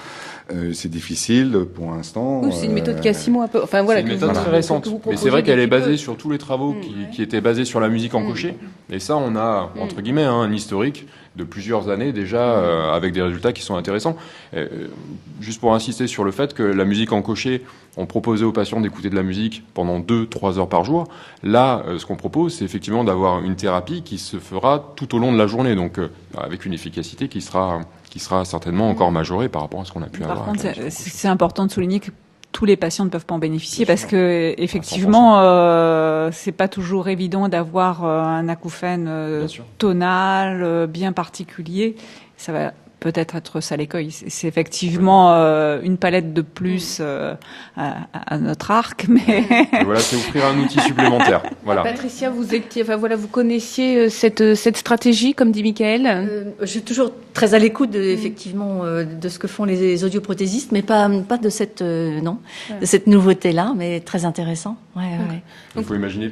C'est difficile pour l'instant. Oui, c'est une méthode qui a 6 mois. Enfin voilà. C'est une méthode très récente, mais c'est vrai qu'elle est basée sur tous les travaux qui étaient basés sur la musique en cocher. Et ça, on a entre guillemets un historique de plusieurs années déjà avec des résultats qui sont intéressants. Juste pour insister sur le fait que la musique en cocher, on proposait aux patients d'écouter de la musique pendant 2-3 heures par jour. Là, ce qu'on propose, c'est effectivement d'avoir une thérapie qui se fera tout au long de la journée, donc avec une efficacité qui sera certainement encore majorée par rapport à ce qu'on a pu avoir. Par contre, c'est important de souligner que tous les patients ne peuvent pas en bénéficier parce que effectivement, c'est pas toujours évident d'avoir un acouphène tonal bien particulier. Ça va peut-être être ça l'écueil. C'est effectivement une palette de plus à notre arc, mais et voilà, c'est offrir un outil supplémentaire. Voilà. Patricia, vous connaissiez cette stratégie, comme dit Michael. Je suis toujours très à l'écoute effectivement de ce que font les audioprothésistes, mais pas de cette de cette nouveauté-là, mais très intéressant. Ouais. Il faut imaginer,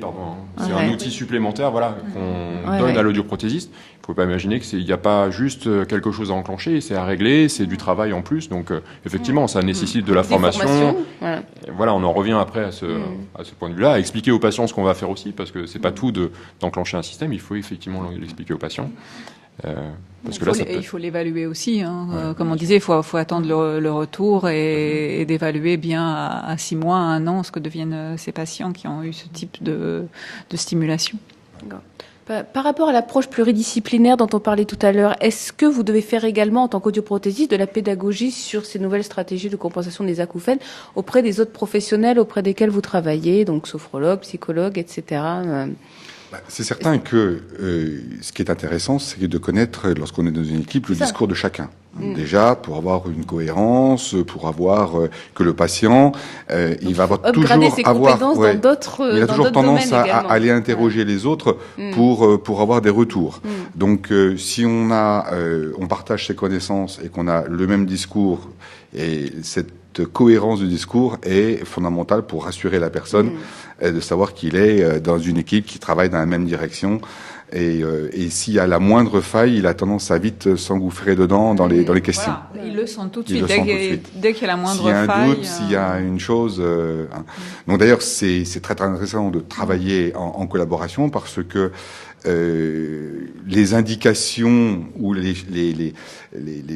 c'est un outil supplémentaire, qu'on donne à l'audioprothésiste. Il ne faut pas imaginer qu'il n'y a pas juste quelque chose à enclencher, c'est à régler, c'est du travail en plus. Donc, effectivement, ça nécessite de la formation. Voilà, on en revient après à ce point de vue-là, à expliquer aux patients ce qu'on va faire aussi, parce que c'est pas tout d'enclencher un système, il faut effectivement l'expliquer aux patients. Parce que il faut l'évaluer aussi. Comme on disait, il faut attendre le retour et d'évaluer bien à 6 mois, 1 an, ce que deviennent ces patients qui ont eu ce type de stimulation. D'accord. Par rapport à l'approche pluridisciplinaire dont on parlait tout à l'heure, est-ce que vous devez faire également, en tant qu'audioprothésiste, de la pédagogie sur ces nouvelles stratégies de compensation des acouphènes auprès des autres professionnels auprès desquels vous travaillez, donc sophrologues, psychologues, etc. C'est certain que ce qui est intéressant, c'est de connaître, lorsqu'on est dans une équipe, le discours de chacun. Déjà, pour avoir une cohérence, pour avoir que le patient, il va avoir toujours ses compétences dans d'autres il a toujours tendance à aller interroger les autres pour avoir des retours. Donc, si on partage ses connaissances et qu'on a le même discours, et cette cohérence du discours est fondamentale pour rassurer la personne, de savoir qu'il est dans une équipe qui travaille dans la même direction. Et s'il y a la moindre faille, il a tendance à vite s'engouffrer dedans dans les questions. Voilà, ils le sentent tout de suite. Dès qu'il y a la moindre faille. S'il y a un doute, s'il y a une chose. Donc d'ailleurs, c'est très très intéressant de travailler en collaboration parce que les indications ou les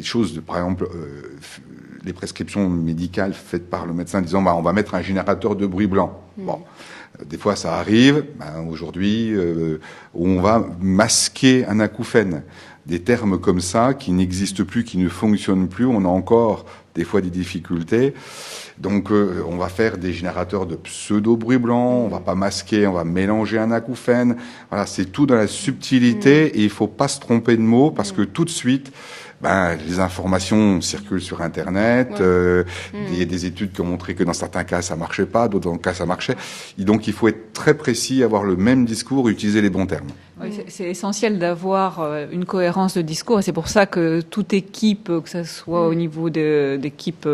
choses, par exemple, les prescriptions médicales faites par le médecin disant on va mettre un générateur de bruit blanc. Bon. Des fois, ça arrive. Aujourd'hui, on va masquer un acouphène. Des termes comme ça qui n'existent plus, qui ne fonctionnent plus. On a encore des fois des difficultés. Donc, on va faire des générateurs de pseudo-bruit blanc. On va pas masquer, on va mélanger un acouphène. Voilà, c'est tout dans la subtilité et il faut pas se tromper de mots parce que tout de suite, les informations circulent sur Internet. Il y a des études qui ont montré que dans certains cas, ça marchait pas, d'autres cas, ça marchait. Et donc, il faut être très précis, avoir le même discours, utiliser les bons termes. Oui, c'est essentiel d'avoir une cohérence de discours et c'est pour ça que toute équipe, que ce soit au niveau d'équipes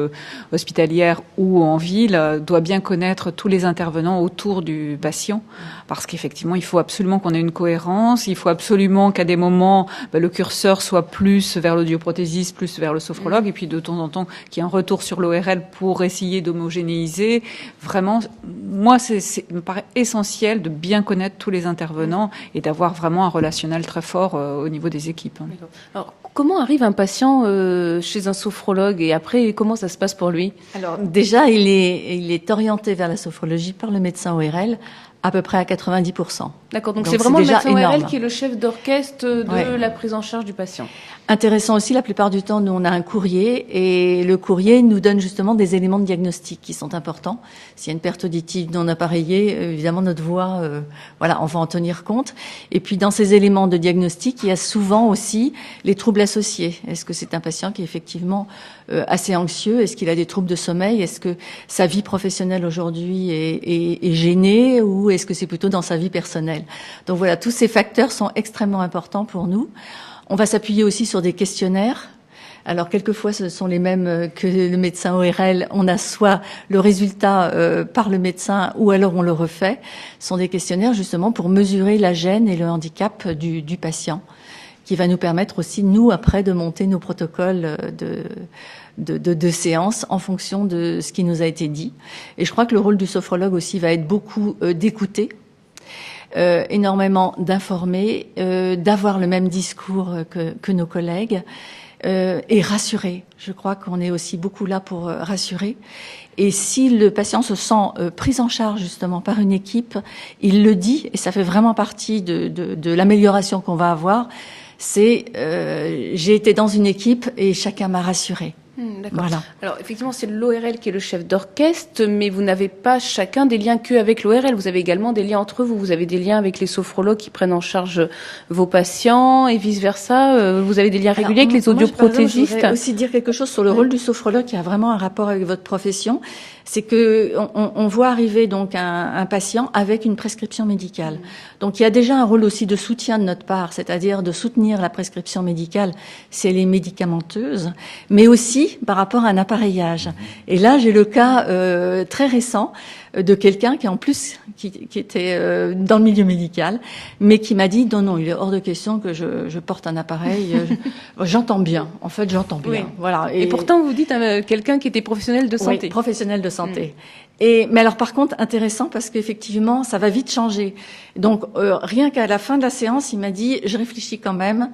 hospitalières ou en ville, doit bien connaître tous les intervenants autour du patient parce qu'effectivement, il faut absolument qu'on ait une cohérence, il faut absolument qu'à des moments, le curseur soit plus vers l'audioprothésiste, plus vers le sophrologue et puis de temps en temps qu'il y ait un retour sur l'ORL pour essayer d'homogénéiser. Vraiment, moi, me paraît essentiel de bien connaître tous les intervenants et d'avoir vraiment un relationnel très fort au niveau des équipes. Alors, comment arrive un patient chez un sophrologue et après, comment ça se passe pour lui? Alors, déjà, il est orienté vers la sophrologie par le médecin ORL à peu près à 90%. D'accord, donc c'est vraiment le médecin ORL qui est le chef d'orchestre de la prise en charge du patient. Intéressant aussi, la plupart du temps, nous, on a un courrier et le courrier nous donne justement des éléments de diagnostic qui sont importants. S'il y a une perte auditive non appareillée, évidemment, notre voix, on va en tenir compte. Et puis, dans ces éléments de diagnostic, il y a souvent aussi les troubles associés. Est-ce que c'est un patient qui est effectivement assez anxieux? Est-ce qu'il a des troubles de sommeil? Est-ce que sa vie professionnelle aujourd'hui est gênée ou est-ce que c'est plutôt dans sa vie personnelle? Donc voilà, tous ces facteurs sont extrêmement importants pour nous. On va s'appuyer aussi sur des questionnaires. Alors, quelquefois, ce sont les mêmes que le médecin ORL. On a soit le résultat par le médecin ou alors on le refait. Ce sont des questionnaires justement pour mesurer la gêne et le handicap du patient, qui va nous permettre aussi, nous, après, de monter nos protocoles de séance en fonction de ce qui nous a été dit. Et je crois que le rôle du sophrologue aussi va être beaucoup d'écouter, énormément d'informer, d'avoir le même discours que nos collègues et rassurer. Je crois qu'on est aussi beaucoup là pour rassurer. Et si le patient se sent pris en charge justement par une équipe, il le dit et ça fait vraiment partie de l'amélioration qu'on va avoir. C'est j'ai été dans une équipe et chacun m'a rassuré. D'accord. Voilà. Alors effectivement, c'est l'ORL qui est le chef d'orchestre, mais vous n'avez pas chacun des liens qu'avec l'ORL. Vous avez également des liens entre vous. Vous avez des liens avec les sophrologues qui prennent en charge vos patients et vice versa. Vous avez des liens réguliers avec les audioprothésistes. Je voudrais aussi dire quelque chose sur le rôle du sophrologue qui a vraiment un rapport avec votre profession. C'est que on voit arriver donc un patient avec une prescription médicale. Donc il y a déjà un rôle aussi de soutien de notre part, c'est-à-dire de soutenir la prescription médicale si elle est médicamenteuse, mais aussi par rapport à un appareillage. Et là, j'ai le cas très récent de quelqu'un qui en plus qui était dans le milieu médical, mais qui m'a dit non, il est hors de question que je porte un appareil. J'entends bien. En fait, j'entends bien. Oui. Voilà. Et pourtant, vous dites quelqu'un qui était professionnel de santé. Oui, professionnel de santé. Mais alors par contre, intéressant parce qu'effectivement, ça va vite changer. Donc rien qu'à la fin de la séance, il m'a dit je réfléchis quand même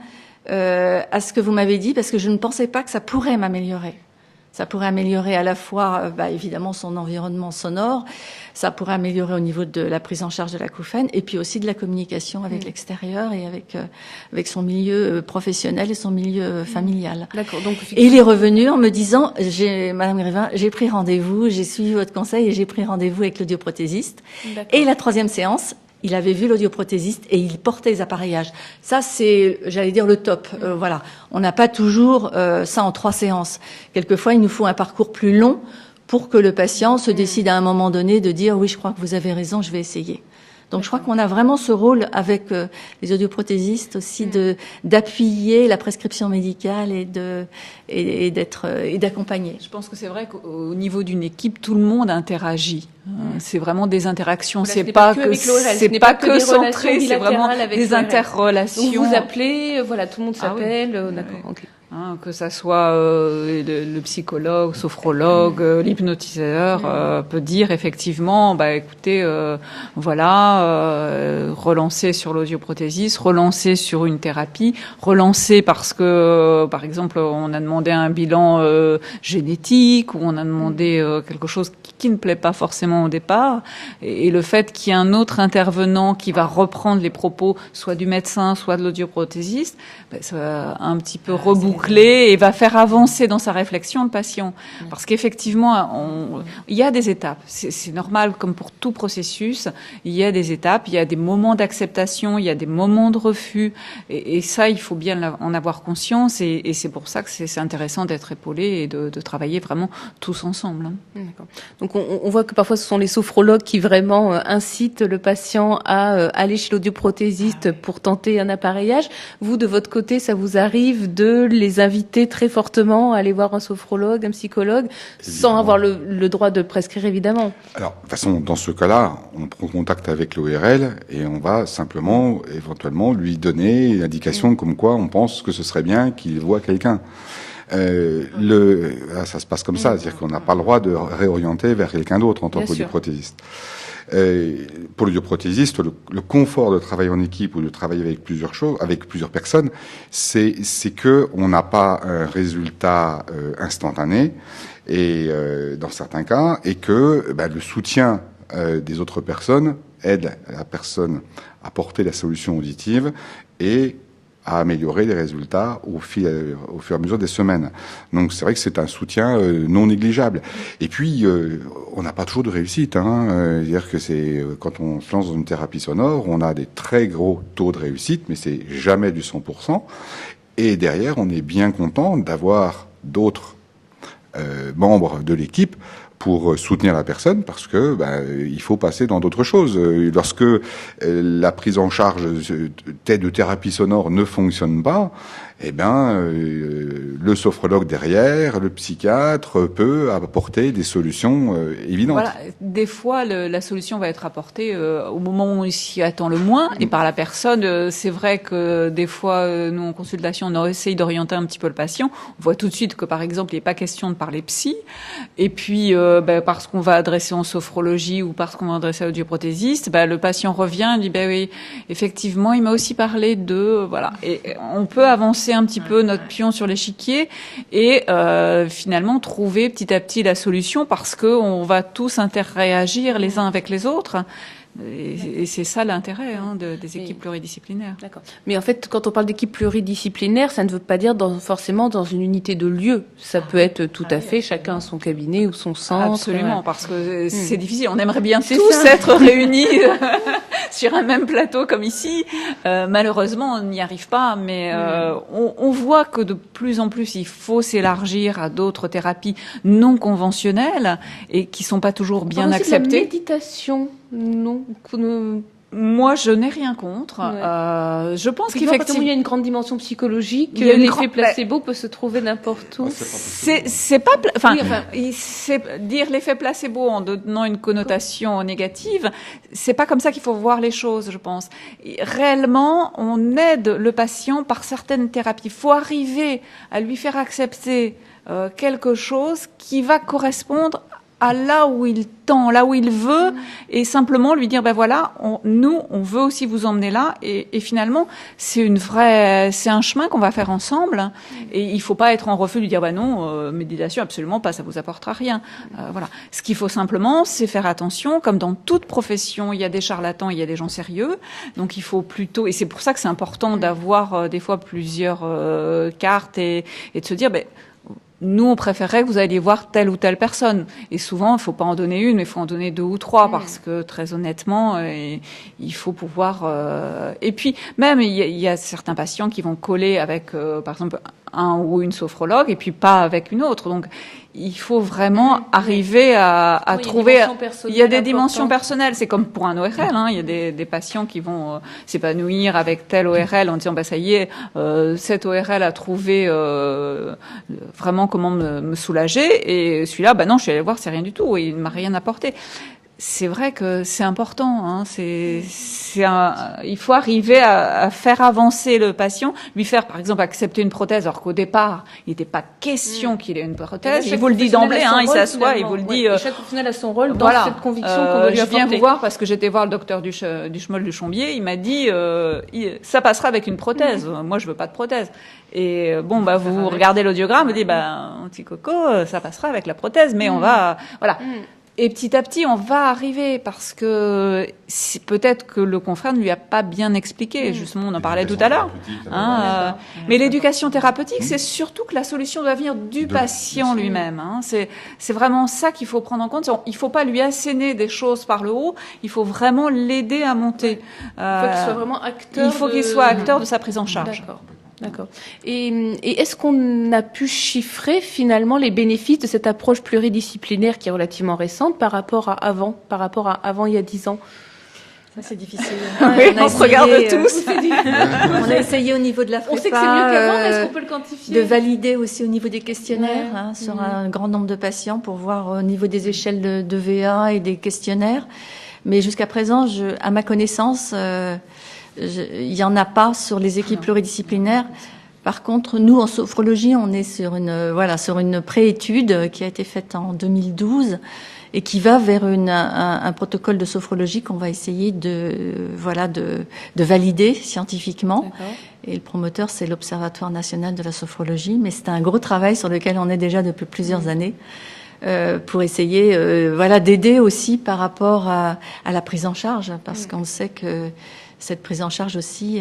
à ce que vous m'avez dit parce que je ne pensais pas que ça pourrait m'améliorer. Ça pourrait améliorer à la fois, évidemment, son environnement sonore. Ça pourrait améliorer au niveau de la prise en charge de l'acouphène et puis aussi de la communication avec l'extérieur et avec son milieu professionnel et son milieu familial. D'accord. Donc, et il est revenu en me disant, Madame Grévin, j'ai pris rendez-vous, j'ai suivi votre conseil et j'ai pris rendez-vous avec l'audioprothésiste. Et la 3e séance, il avait vu l'audioprothésiste et il portait les appareillages. Ça, c'est, j'allais dire, le top. Voilà. On n'a pas toujours ça en 3 séances. Quelquefois, il nous faut un parcours plus long pour que le patient se décide à un moment donné de dire « Oui, je crois que vous avez raison, je vais essayer ». Donc, je crois qu'on a vraiment ce rôle avec les audioprothésistes aussi d'appuyer la prescription médicale et d'accompagner. Je pense que c'est vrai qu'au niveau d'une équipe, tout le monde interagit. C'est vraiment des interactions. Voilà, c'est pas que centré, c'est vraiment des interrelations. Donc vous appelez, voilà, tout le monde s'appelle. D'accord. Okay. Que ça soit le psychologue, sophrologue, l'hypnotiseur peut dire effectivement, écoutez, relancer sur l'audioprothésiste, relancer sur une thérapie, relancer parce que, par exemple, on a demandé un bilan génétique ou on a demandé quelque chose qui ne plaît pas forcément au départ, et le fait qu'il y ait un autre intervenant qui va reprendre les propos, soit du médecin, soit de l'audioprothésiste, ça va un petit peu reboucler mots-clés et va faire avancer dans sa réflexion le patient. Parce qu'effectivement, il y a des étapes. C'est normal, comme pour tout processus, il y a des étapes, il y a des moments d'acceptation, il y a des moments de refus. Et ça, il faut bien en avoir conscience. Et c'est pour ça que c'est intéressant d'être épaulé et de travailler vraiment tous ensemble. D'accord. Donc on voit que parfois ce sont les sophrologues qui vraiment incitent le patient à aller chez l'audioprothésiste pour tenter un appareillage. Vous, de votre côté, ça vous arrive de les inviter très fortement à aller voir un sophrologue, un psychologue, sans avoir le droit de prescrire, évidemment? Alors, de toute façon, dans ce cas-là, on prend contact avec l'ORL et on va simplement, éventuellement, lui donner l'indication comme quoi on pense que ce serait bien qu'il voit quelqu'un. Ça se passe comme ça, c'est-à-dire qu'on n'a pas le droit de réorienter vers quelqu'un d'autre en tant qu'audioprothésiste. Pour l'audioprothésiste, le confort de travailler en équipe ou de travailler avec plusieurs personnes, c'est que on n'a pas un résultat instantané et dans certains cas, et que le soutien des autres personnes aide la personne à porter la solution auditive et à améliorer les résultats au fur et à mesure des semaines. Donc c'est vrai que c'est un soutien non négligeable. Et puis on n'a pas toujours de réussite. C'est-à-dire que quand on se lance dans une thérapie sonore, on a des très gros taux de réussite, mais c'est jamais du 100%. Et derrière, on est bien content d'avoir d'autres membres de l'équipe pour soutenir la personne, parce que il faut passer dans d'autres choses. Lorsque la prise en charge de thérapie sonore ne fonctionne pas, le sophrologue derrière, le psychiatre peut apporter des solutions évidentes. Voilà, des fois la solution va être apportée au moment où il s'y attend le moins et par la personne. C'est vrai que des fois, nous en consultation, on essaye d'orienter un petit peu le patient. On voit tout de suite que par exemple, il n'est pas question de parler psy, et puis parce qu'on va adresser en sophrologie ou parce qu'on va adresser à l'audioprothésiste, le patient revient et dit oui, effectivement, il m'a aussi parlé de voilà, et on peut avancer un petit peu notre pion sur l'échiquier et finalement trouver petit à petit la solution, parce que on va tous interréagir les uns avec les autres. Et c'est ça l'intérêt des équipes pluridisciplinaires. D'accord. Mais en fait, quand on parle d'équipe pluridisciplinaire, ça ne veut pas dire forcément dans une unité de lieu. Ça peut être tout à fait chacun son cabinet ou son centre. Absolument, parce que c'est difficile. On aimerait bien tous être réunis sur un même plateau comme ici. Malheureusement, on n'y arrive pas, mais on voit que de plus en plus, il faut s'élargir à d'autres thérapies non conventionnelles et qui sont pas toujours bien acceptées. La méditation. Non. Moi, je n'ai rien contre. Ouais. Je pense qu'effectivement, il y a une grande dimension psychologique. L'effet placebo peut se trouver n'importe où. C'est pas, dire l'effet placebo en donnant une connotation négative, c'est pas comme ça qu'il faut voir les choses, je pense. Réellement, on aide le patient par certaines thérapies. Il faut arriver à lui faire accepter quelque chose qui va correspondre à là où il tend, là où il veut, et simplement lui dire voilà, on veut aussi vous emmener là, et finalement c'est un chemin qu'on va faire ensemble, et il faut pas être en refus, lui dire non, méditation absolument pas, ça vous apportera rien. Voilà. Ce qu'il faut simplement, c'est faire attention, comme dans toute profession, il y a des charlatans, il y a des gens sérieux, donc il faut plutôt, et c'est pour ça que c'est important d'avoir des fois plusieurs cartes et de se dire nous, on préférerait que vous alliez voir telle ou telle personne. Et souvent, il faut pas en donner une, mais il faut en donner 2 ou 3, parce que très honnêtement, il faut pouvoir. Et puis, même, il y a certains patients qui vont coller avec, par exemple, un ou une sophrologue, et puis pas avec une autre. Donc, il faut vraiment arriver à trouver. Il y a des dimensions personnelles. C'est comme pour un ORL. Il y a des patients qui vont s'épanouir avec tel ORL en disant ça y est, cette ORL a trouvé vraiment comment me soulager, et celui-là non, je suis allée voir, c'est rien du tout, et il ne m'a rien apporté. C'est vrai que c'est important. Il faut arriver à faire avancer le patient, lui faire, par exemple, accepter une prothèse, alors qu'au départ, il n'était pas question qu'il ait une prothèse. Il vous le dit d'emblée, il s'assoit, il vous le dit. Et chaque professionnel a son rôle dans cette conviction qu'on doit lui apporter. Je viens vous voir parce que j'étais voir le docteur du Schmoll du Chombier. Il m'a dit, ça passera avec une prothèse. Moi, je veux pas de prothèse. Et vous regardez l'audiogramme, vous dites, petit coco, ça passera avec la prothèse, mais on va, voilà. Et petit à petit, on va arriver parce que peut-être que le confrère ne lui a pas bien expliqué. Justement, on en parlait tout à l'heure. Mais l'éducation thérapeutique, c'est surtout que la solution doit venir du patient lui-même. C'est vraiment ça qu'il faut prendre en compte. Il faut pas lui asséner des choses par le haut. Il faut vraiment l'aider à monter. Il faut qu'il soit vraiment acteur. Il faut qu'il soit acteur de sa prise en charge. D'accord. Et est-ce qu'on a pu chiffrer finalement les bénéfices de cette approche pluridisciplinaire qui est relativement récente par rapport à avant il y a 10 ans? Ça, c'est difficile. Oui, on se regarde tous. On a essayé au niveau de la prépa. On sait que c'est mieux qu'avant, mais est-ce qu'on peut le quantifier? De valider aussi au niveau des questionnaires, sur un grand nombre de patients pour voir au niveau des échelles de VA et des questionnaires. Mais jusqu'à présent, à ma connaissance, il y en a pas sur les équipes pluridisciplinaires. Par contre, nous, en sophrologie, on est sur une préétude qui a été faite en 2012 et qui va vers un protocole de sophrologie qu'on va essayer de valider scientifiquement. D'accord. Et le promoteur, c'est l'Observatoire national de la sophrologie. Mais c'est un gros travail sur lequel on est déjà depuis plusieurs années. Pour essayer d'aider aussi par rapport à la prise en charge, parce qu'on sait que cette prise en charge aussi,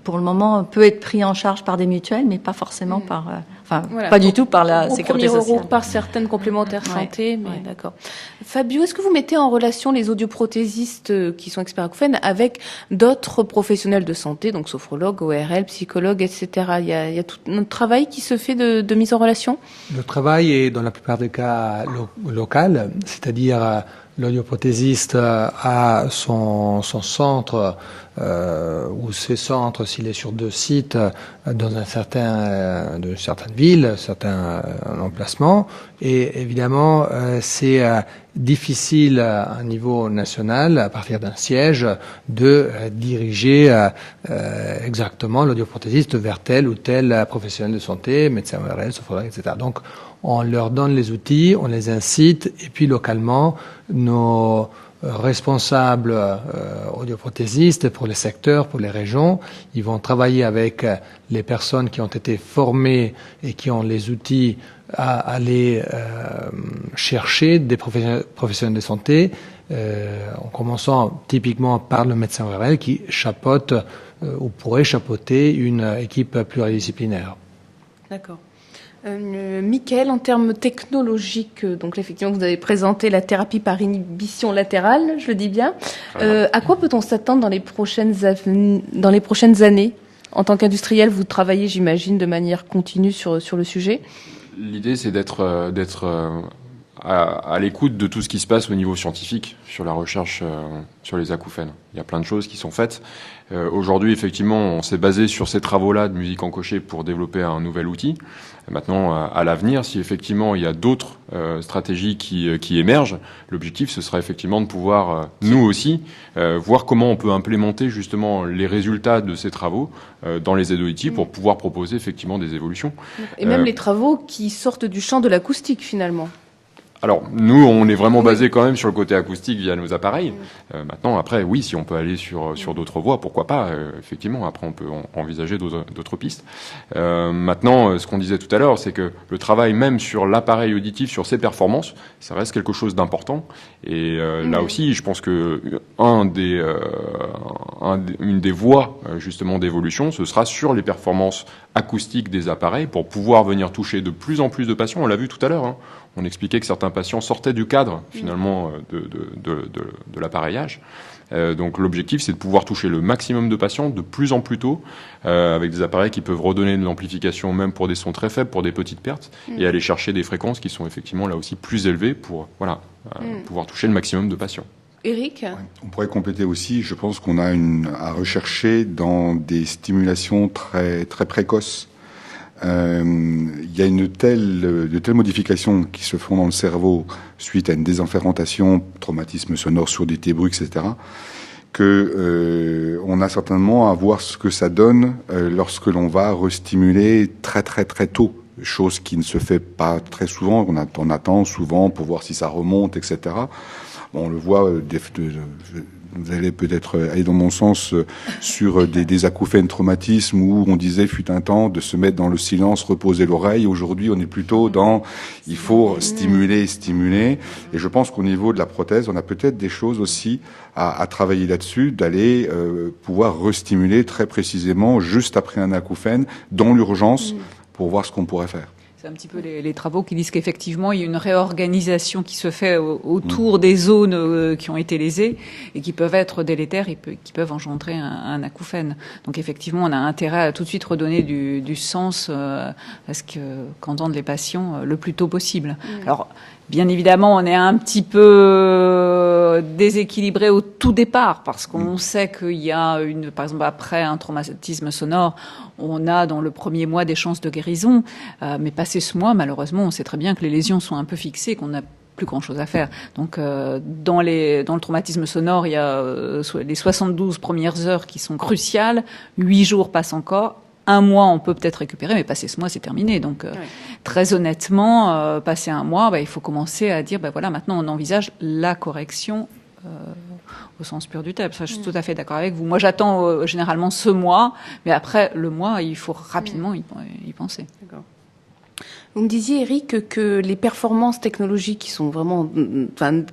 pour le moment, peut être prise en charge par des mutuelles, mais pas forcément pas du tout par la sécurité sociale. Par certaines complémentaires santé, mais d'accord. Fabio, est-ce que vous mettez en relation les audioprothésistes qui sont experts acouphènes avec d'autres professionnels de santé, donc sophrologues, ORL, psychologues, etc. Il y a tout un travail qui se fait de mise en relation? Le travail est dans la plupart des cas local, c'est-à-dire l'audioprothésiste a son centre ou ses centres, s'il est sur 2 sites, dans de certaines villes, certains emplacements. Et évidemment, c'est difficile à un niveau national, à partir d'un siège, de diriger exactement l'audioprothésiste vers tel ou tel professionnel de santé, médecin ORL, sophrologue, etc. Donc, on leur donne les outils, on les incite, et puis localement, nos responsables audioprothésistes pour les secteurs, pour les régions, ils vont travailler avec les personnes qui ont été formées et qui ont les outils à aller chercher des professionnels de santé, en commençant typiquement par le médecin ORL qui chapeaute ou pourrait chapeauter une équipe pluridisciplinaire. D'accord. Mickaël, en termes technologiques, donc effectivement vous avez présenté la thérapie par inhibition latérale, je le dis bien. À quoi peut-on s'attendre dans les prochaines années? En tant qu'industriel, vous travaillez, j'imagine, de manière continue sur le sujet. L'idée, c'est d'être à l'écoute de tout ce qui se passe au niveau scientifique sur la recherche sur les acouphènes. Il y a plein de choses qui sont faites. Aujourd'hui, effectivement, on s'est basé sur ces travaux-là de musique encochée pour développer un nouvel outil. Maintenant, à l'avenir, si effectivement il y a d'autres stratégies qui émergent, l'objectif, ce sera effectivement de pouvoir, nous aussi, voir comment on peut implémenter justement les résultats de ces travaux dans les aides auditives pour pouvoir proposer effectivement des évolutions. Et même les travaux qui sortent du champ de l'acoustique, finalement. Alors, nous, on est vraiment basé quand même sur le côté acoustique via nos appareils. Maintenant, après, oui, si on peut aller sur d'autres voies, pourquoi pas. Effectivement, après, on peut envisager d'autres pistes. Maintenant, ce qu'on disait tout à l'heure, c'est que le travail même sur l'appareil auditif, sur ses performances, ça reste quelque chose d'important. Et là aussi, je pense que une des voies, justement, d'évolution, ce sera sur les performances acoustiques des appareils pour pouvoir venir toucher de plus en plus de patients. On l'a vu tout à l'heure, hein. On expliquait que certains patients sortaient du cadre, finalement, de l'appareillage. Donc l'objectif, c'est de pouvoir toucher le maximum de patients de plus en plus tôt, avec des appareils qui peuvent redonner de l'amplification même pour des sons très faibles, pour des petites pertes, et aller chercher des fréquences qui sont effectivement là aussi plus élevées pour pouvoir toucher le maximum de patients. Eric ? On pourrait compléter aussi, je pense qu'on a à rechercher dans des stimulations très, très précoces. Il y a de telles modifications qui se font dans le cerveau suite à une désenfermentation, traumatisme sonore, surdité, bruit, etc., que on a certainement à voir ce que ça donne lorsque l'on va restimuler très très très tôt, chose qui ne se fait pas très souvent. On attend souvent pour voir si ça remonte, etc. Bon, on le voit vous allez peut-être aller dans mon sens sur des acouphènes traumatismes où on disait fut un temps de se mettre dans le silence, reposer l'oreille. Aujourd'hui, on est plutôt dans il faut stimuler. Et je pense qu'au niveau de la prothèse, on a peut-être des choses aussi à travailler là-dessus, d'aller pouvoir restimuler très précisément juste après un acouphène dans l'urgence pour voir ce qu'on pourrait faire. C'est un petit peu les travaux qui disent qu'effectivement, il y a une réorganisation qui se fait autour des zones qui ont été lésées et qui peuvent être délétères et qui peuvent engendrer un acouphène. Donc effectivement, on a intérêt à tout de suite redonner du sens à ce qu'entendent les patients le plus tôt possible. Alors, bien évidemment, on est un petit peu déséquilibré au tout départ parce qu'on sait qu'il y a par exemple, après un traumatisme sonore, on a dans le premier mois des chances de guérison, mais passé ce mois, malheureusement, on sait très bien que les lésions sont un peu fixées, qu'on n'a plus grand-chose à faire. Donc, dans le traumatisme sonore, il y a les 72 premières heures qui sont cruciales, 8 jours passent encore. 1 mois, on peut peut-être récupérer, mais passer ce mois, c'est terminé. Donc, très honnêtement, passer 1 mois, il faut commencer à dire, voilà, maintenant, on envisage la correction au sens pur du terme. Ça, je suis tout à fait d'accord avec vous. Moi, j'attends généralement ce mois, mais après le mois, il faut rapidement y penser. D'accord. Vous me disiez, Eric, que les performances technologiques qui sont vraiment,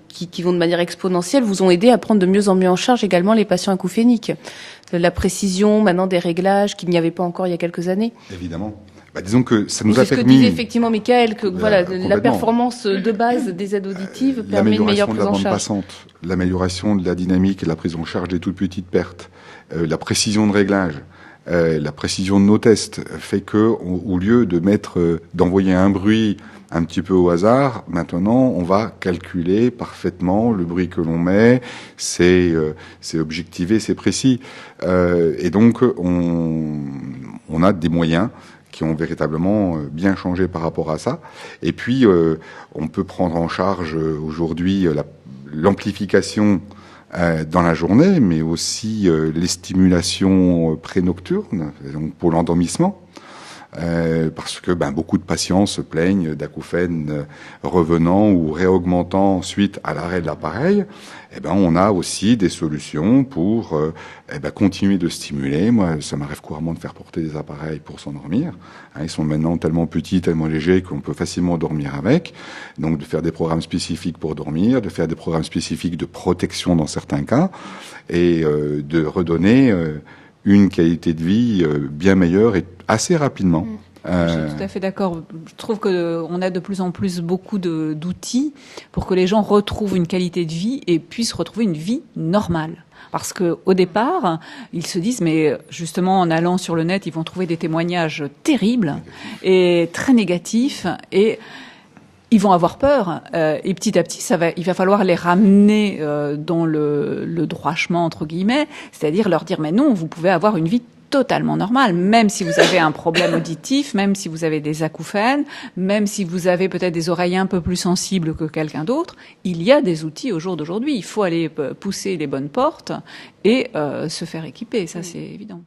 qui vont de manière exponentielle, vous ont aidé à prendre de mieux en mieux en charge également les patients acouphéniques. La précision, maintenant des réglages qu'il n'y avait pas encore il y a quelques années. Évidemment. Disons que ça nous a permis... C'est ce que disait effectivement Michael, que la performance de base des aides auditives permet une meilleure prise en charge. L'amélioration de la bande passante, l'amélioration de la dynamique et de la prise en charge des toutes petites pertes, la précision de réglage, la précision de nos tests fait que, au lieu d'envoyer un bruit un petit peu au hasard, maintenant on va calculer parfaitement le bruit que l'on met, c'est objectivé, c'est précis, et donc on a des moyens qui ont véritablement bien changé par rapport à ça. Et puis, on peut prendre en charge aujourd'hui l'amplification dans la journée, mais aussi les stimulations prénocturnes, donc pour l'endormissement. Parce que beaucoup de patients se plaignent d'acouphènes revenant ou réaugmentant suite à l'arrêt de l'appareil. On a aussi des solutions pour continuer de stimuler. Moi, ça m'arrive couramment de faire porter des appareils pour s'endormir. Ils sont maintenant tellement petits, tellement légers qu'on peut facilement dormir avec. Donc, de faire des programmes spécifiques pour dormir, de faire des programmes spécifiques de protection dans certains cas, et de redonner une qualité de vie bien meilleure et assez rapidement. Je suis tout à fait d'accord. Je trouve qu'on a de plus en plus beaucoup d'outils pour que les gens retrouvent une qualité de vie et puissent retrouver une vie normale. Parce que au départ, ils se disent, mais justement en allant sur le net, ils vont trouver des témoignages terribles et très négatifs et ils vont avoir peur et petit à petit, il va falloir les ramener dans le droit chemin entre guillemets, c'est-à-dire leur dire mais non, vous pouvez avoir une vie totalement normale, même si vous avez un problème auditif, même si vous avez des acouphènes, même si vous avez peut-être des oreilles un peu plus sensibles que quelqu'un d'autre, il y a des outils au jour d'aujourd'hui. Il faut aller pousser les bonnes portes et se faire équiper, ça c'est évident.